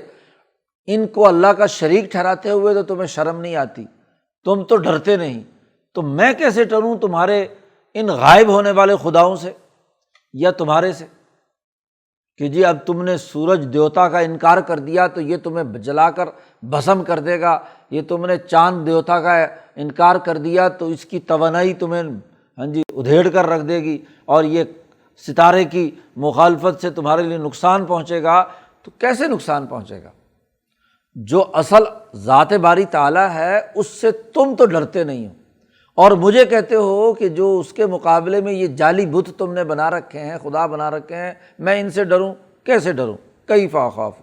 ان کو اللہ کا شریک ٹھہراتے ہوئے تو تمہیں شرم نہیں آتی، تم تو ڈرتے نہیں، تو میں کیسے ڈروں تمہارے ان غائب ہونے والے خداؤں سے یا تمہارے سے، کہ جی اب تم نے سورج دیوتا کا انکار کر دیا تو یہ تمہیں جلا کر بھسم کر دے گا، یہ تم نے چاند دیوتا کا انکار کر دیا تو اس کی توانائی تمہیں ادھیڑ کر رکھ دے گی، اور یہ ستارے کی مخالفت سے تمہارے لیے نقصان پہنچے گا، تو کیسے نقصان پہنچے گا؟ جو اصل ذات باری تعالیٰ ہے اس سے تم تو ڈرتے نہیں ہو، اور مجھے کہتے ہو کہ جو اس کے مقابلے میں یہ جعلی بت تم نے بنا رکھے ہیں، خدا بنا رکھے ہیں، میں ان سے ڈروں؟ کیسے ڈروں؟ کیف اخاف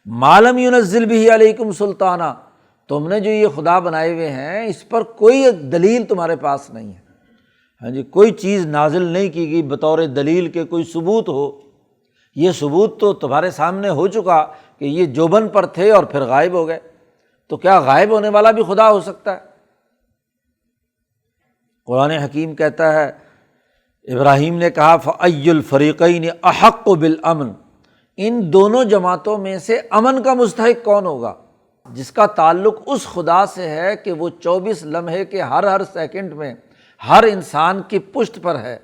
ما لم ينزل به علیکم سلطانہ، تم نے جو یہ خدا بنائے ہوئے ہیں اس پر کوئی دلیل تمہارے پاس نہیں ہے، کوئی چیز نازل نہیں کی گئی بطور دلیل کے کوئی ثبوت ہو، یہ ثبوت تو تمہارے سامنے ہو چکا کہ یہ جوبن پر تھے اور پھر غائب ہو گئے، تو کیا غائب ہونے والا بھی خدا ہو سکتا ہے؟ قرآن حکیم کہتا ہے، ابراہیم نے کہا فَأَيُّ الْفَرِيقَيْنِ أَحَقُّ بِالْأَمْنِ، ان دونوں جماعتوں میں سے امن کا مستحق کون ہوگا؟ جس کا تعلق اس خدا سے ہے کہ وہ 24 لمحے کے ہر سیکنڈ میں ہر انسان کی پشت پر ہے،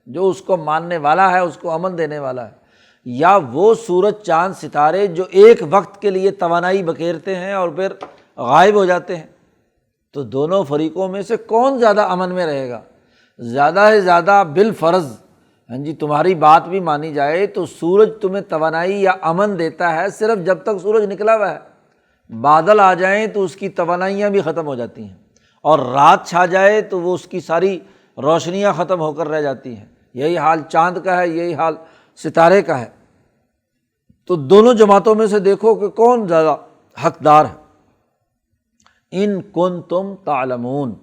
جو اس کو ماننے والا ہے اس کو امن دینے والا ہے، یا وہ سورج چاند ستارے جو ایک وقت کے لیے توانائی بکھیرتے ہیں اور پھر غائب ہو جاتے ہیں؟ تو دونوں فریقوں میں سے کون زیادہ امن میں رہے گا؟ زیادہ سے زیادہ بالفرض تمہاری بات بھی مانی جائے تو سورج تمہیں توانائی یا امن دیتا ہے صرف جب تک سورج نکلا ہوا ہے، بادل آ جائیں تو اس کی توانائیاں بھی ختم ہو جاتی ہیں، اور رات چھا جائے تو وہ اس کی ساری روشنیاں ختم ہو کر رہ جاتی ہیں۔ یہی حال چاند کا ہے، یہی حال ستارے کا ہے۔ تو دونوں جماعتوں میں سے دیکھو کہ کون زیادہ حقدار ہے۔ ان کنتم تعلمون،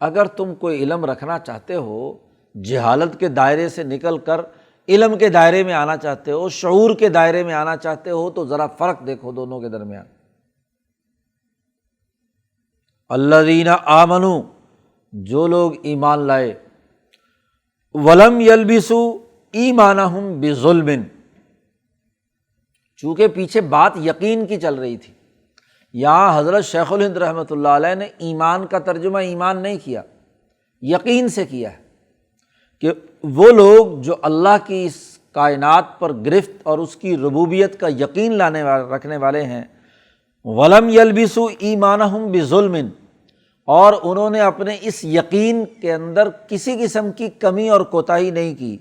اگر تم کوئی علم رکھنا چاہتے ہو، جہالت کے دائرے سے نکل کر علم کے دائرے میں آنا چاہتے ہو، شعور کے دائرے میں آنا چاہتے ہو، تو ذرا فرق دیکھو دونوں کے درمیان۔ الذین آمنوا، جو لوگ ایمان لائے، ولم یلبسوا ایمانہم بظلم، چونکہ پیچھے بات یقین کی چل رہی تھی، یہاں حضرت شیخ الہند رحمۃ اللہ علیہ نے ایمان کا ترجمہ ایمان نہیں کیا، یقین سے کیا ہے، کہ وہ لوگ جو اللہ کی اس کائنات پر گرفت اور اس کی ربوبیت کا یقین رکھنے والے ہیں، ولم یلبسوا ایمانہم بظلم، اور انہوں نے اپنے اس یقین کے اندر کسی قسم کی کمی اور کوتاہی نہیں کی،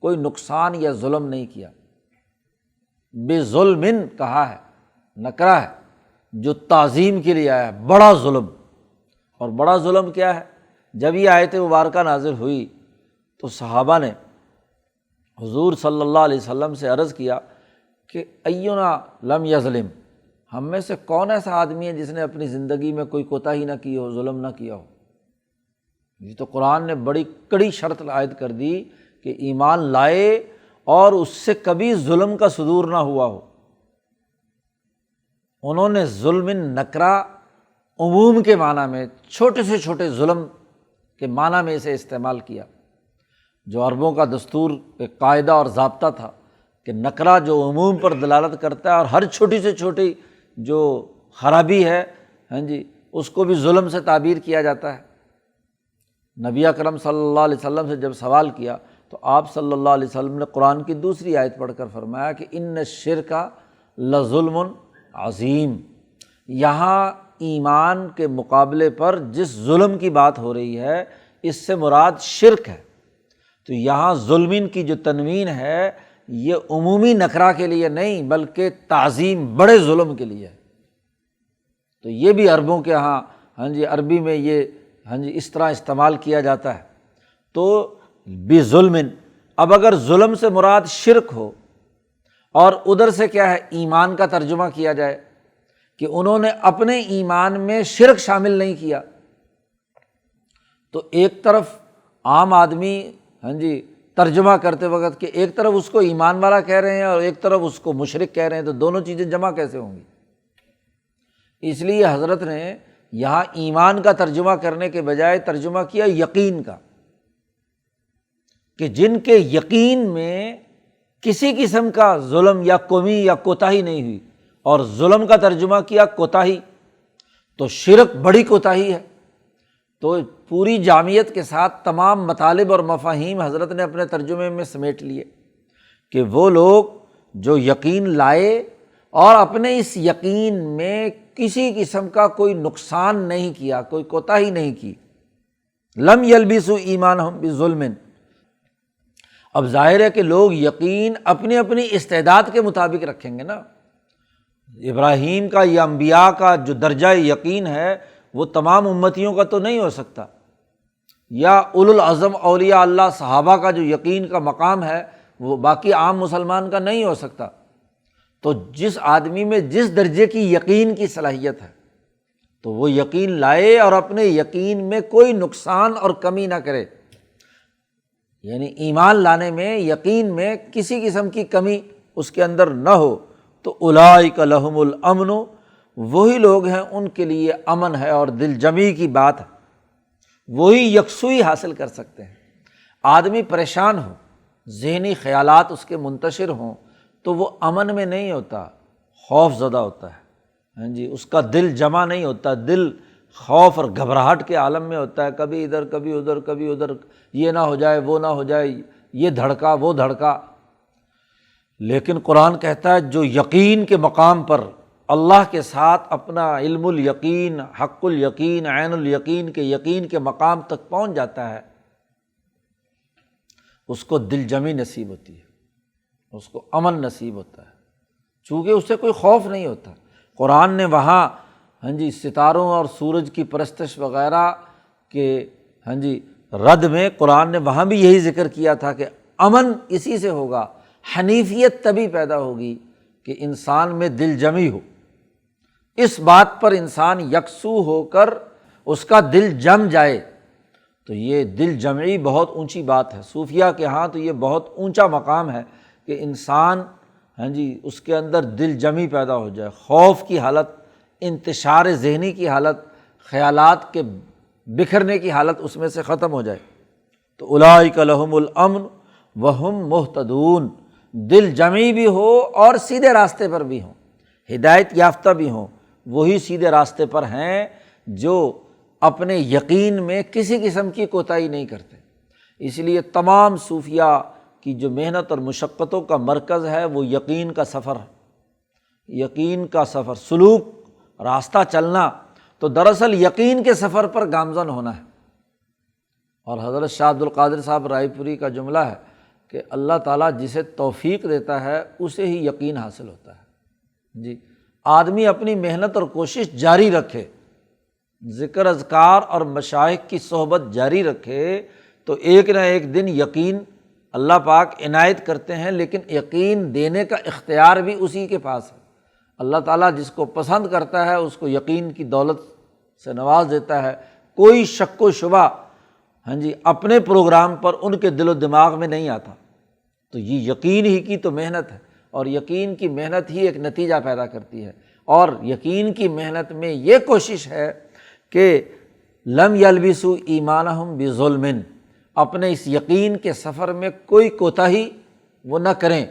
کوئی نقصان یا ظلم نہیں کیا۔ بظلم کہا ہے، نکرہ ہے جو تعظیم کے لیے آیا، بڑا ظلم۔ اور بڑا ظلم کیا ہے؟ جب یہ آیت مبارکہ نازل ہوئی تو صحابہ نے حضور صلی اللہ علیہ وسلم سے عرض کیا کہ اینا لم یظلم، ہم میں سے کون ایسا آدمی ہے جس نے اپنی زندگی میں کوئی کوتاہی نہ کی ہو، ظلم نہ کیا ہو؟ یہ تو قرآن نے بڑی کڑی شرط عائد کر دی کہ ایمان لائے اور اس سے کبھی ظلم کا صدور نہ ہوا ہو۔ انہوں نے ظلم نکرہ عموم کے معنی میں، چھوٹے سے چھوٹے ظلم کے معنی میں اسے استعمال کیا، جو عربوں کا دستور ایک قاعدہ اور ضابطہ تھا کہ نکرہ جو عموم پر دلالت کرتا ہے اور ہر چھوٹی سے چھوٹی جو خرابی ہے، ہاں جی، اس کو بھی ظلم سے تعبیر کیا جاتا ہے۔ نبی اکرم صلی اللہ علیہ وسلم سے جب سوال کیا تو آپ صلی اللہ علیہ وسلم نے قرآن کی دوسری آیت پڑھ کر فرمایا کہ ان الشرک لظلم عظیم۔ یہاں ایمان کے مقابلے پر جس ظلم کی بات ہو رہی ہے اس سے مراد شرک ہے، تو یہاں ظلمین کی جو تنوین ہے یہ عمومی نکرہ کے لیے نہیں بلکہ تعظیم بڑے ظلم کے لیے ہے۔ تو یہ بھی عربوں کے ہاں، ہاں جی، عربی میں یہ ہاں جی اس طرح استعمال کیا جاتا ہے۔ تو بظلم، اب اگر ظلم سے مراد شرک ہو اور ادھر سے کیا ہے ایمان کا ترجمہ کیا جائے کہ انہوں نے اپنے ایمان میں شرک شامل نہیں کیا، تو ایک طرف عام آدمی ہاں جی ترجمہ کرتے وقت کہ ایک طرف اس کو ایمان والا کہہ رہے ہیں اور ایک طرف اس کو مشرک کہہ رہے ہیں، تو دونوں چیزیں جمع کیسے ہوں گی؟ اس لیے حضرت نے یہاں ایمان کا ترجمہ کرنے کے بجائے ترجمہ کیا یقین کا، کہ جن کے یقین میں کسی قسم کا ظلم یا کمی یا کوتاہی نہیں ہوئی، اور ظلم کا ترجمہ کیا کوتاہی، تو شرک بڑی کوتاہی ہے۔ تو پوری جامعیت کے ساتھ تمام مطالب اور مفاہیم حضرت نے اپنے ترجمے میں سمیٹ لیے کہ وہ لوگ جو یقین لائے اور اپنے اس یقین میں کسی قسم کا کوئی نقصان نہیں کیا، کوئی کوتاہی نہیں کی، لم یلبسوا ایمانہم بظلم۔ اب ظاہر ہے کہ لوگ یقین اپنی اپنی استعداد کے مطابق رکھیں گے نا۔ ابراہیم کا یا انبیاء کا جو درجہ یقین ہے وہ تمام امتیوں کا تو نہیں ہو سکتا، یا اولو العزم اولیاء اللہ صحابہ کا جو یقین کا مقام ہے وہ باقی عام مسلمان کا نہیں ہو سکتا۔ تو جس آدمی میں جس درجے کی یقین کی صلاحیت ہے تو وہ یقین لائے اور اپنے یقین میں کوئی نقصان اور کمی نہ کرے، یعنی ایمان لانے میں، یقین میں کسی قسم کی کمی اس کے اندر نہ ہو۔ تو اولئک لہم الامن، وہی لوگ ہیں ان کے لیے امن ہے اور دل جمی کی بات ہے، وہی یکسوئی حاصل کر سکتے ہیں۔ آدمی پریشان ہو، ذہنی خیالات اس کے منتشر ہوں تو وہ امن میں نہیں ہوتا، خوف زدہ ہوتا ہے، ہاں جی، اس کا دل جمع نہیں ہوتا، دل خوف اور گھبراہٹ کے عالم میں ہوتا ہے، کبھی ادھر کبھی ادھر کبھی ادھر، یہ نہ ہو جائے وہ نہ ہو جائے، یہ دھڑکا وہ دھڑکا۔ لیکن قرآن کہتا ہے جو یقین کے مقام پر اللہ کے ساتھ اپنا علم الیقین، حق الیقین، عین الیقین کے یقین کے مقام تک پہنچ جاتا ہے، اس کو دل جمی نصیب ہوتی ہے، اس کو امن نصیب ہوتا ہے، چونکہ اس سے کوئی خوف نہیں ہوتا۔ قرآن نے وہاں ہاں جی ستاروں اور سورج کی پرستش وغیرہ کے ہاں جی رد میں قرآن نے وہاں بھی یہی ذکر کیا تھا کہ امن اسی سے ہوگا، حنیفیت تبھی پیدا ہوگی کہ انسان میں دل جمی ہو، اس بات پر انسان یکسو ہو کر اس کا دل جم جائے۔ تو یہ دل جمعی بہت اونچی بات ہے، صوفیہ کے ہاں تو یہ بہت اونچا مقام ہے کہ انسان ہاں جی اس کے اندر دل جمی پیدا ہو جائے، خوف کی حالت، انتشار ذہنی کی حالت، خیالات کے بکھرنے کی حالت اس میں سے ختم ہو جائے۔ تو اولئک لہم الامن وہم مہتدون، دل جمی بھی ہو اور سیدھے راستے پر بھی ہوں، ہدایت یافتہ بھی ہوں، وہی سیدھے راستے پر ہیں جو اپنے یقین میں کسی قسم کی کوتاہی نہیں کرتے۔ اس لیے تمام صوفیہ کی جو محنت اور مشقتوں کا مرکز ہے وہ یقین کا سفر ہے، یقین کا سفر، سلوک، راستہ چلنا، تو دراصل یقین کے سفر پر گامزن ہونا ہے۔ اور حضرت شاہ عبد القادر صاحب رائے پوری کا جملہ ہے کہ اللہ تعالیٰ جسے توفیق دیتا ہے اسے ہی یقین حاصل ہوتا ہے۔ جی، آدمی اپنی محنت اور کوشش جاری رکھے، ذکر اذکار اور مشائخ کی صحبت جاری رکھے، تو ایک نہ ایک دن یقین اللہ پاک عنایت کرتے ہیں، لیکن یقین دینے کا اختیار بھی اسی کے پاس ہے۔ اللہ تعالیٰ جس کو پسند کرتا ہے اس کو یقین کی دولت سے نواز دیتا ہے، کوئی شک و شبہ ہاں جی اپنے پروگرام پر ان کے دل و دماغ میں نہیں آتا۔ تو یہ یقین ہی کی تو محنت ہے، اور یقین کی محنت ہی ایک نتیجہ پیدا کرتی ہے، اور یقین کی محنت میں یہ کوشش ہے کہ لم یلبسوا ایمانہم بظلم، اپنے اس یقین کے سفر میں کوئی کوتاہی وہ نہ کریں،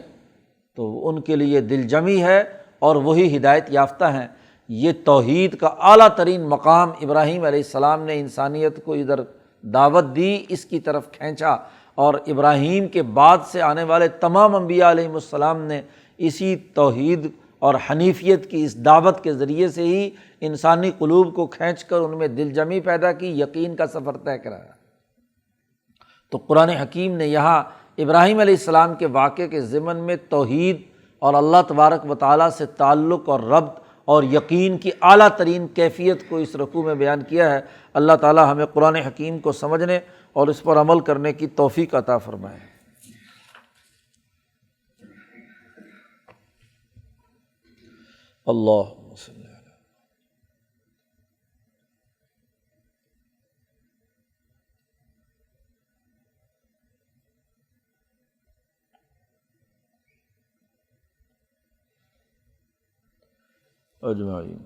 تو ان کے لیے دل جمی ہے اور وہی ہدایت یافتہ ہیں۔ یہ توحید کا اعلیٰ ترین مقام ابراہیم علیہ السلام نے انسانیت کو ادھر دعوت دی، اس کی طرف کھینچا، اور ابراہیم کے بعد سے آنے والے تمام انبیاء علیہم السلام نے اسی توحید اور حنیفیت کی اس دعوت کے ذریعے سے ہی انسانی قلوب کو کھینچ کر ان میں دل جمی پیدا کی، یقین کا سفر طے کرایا۔ تو قرآن حکیم نے یہاں ابراہیم علیہ السلام کے واقعے کے ضمن میں توحید اور اللہ تبارک و تعالیٰ سے تعلق اور ربط اور یقین کی اعلیٰ ترین کیفیت کو اس رکوع میں بیان کیا ہے۔ اللہ تعالیٰ ہمیں قرآن حکیم کو سمجھنے اور اس پر عمل کرنے کی توفیق عطا فرمائے۔ اللہم صلی اللہ اجمعین۔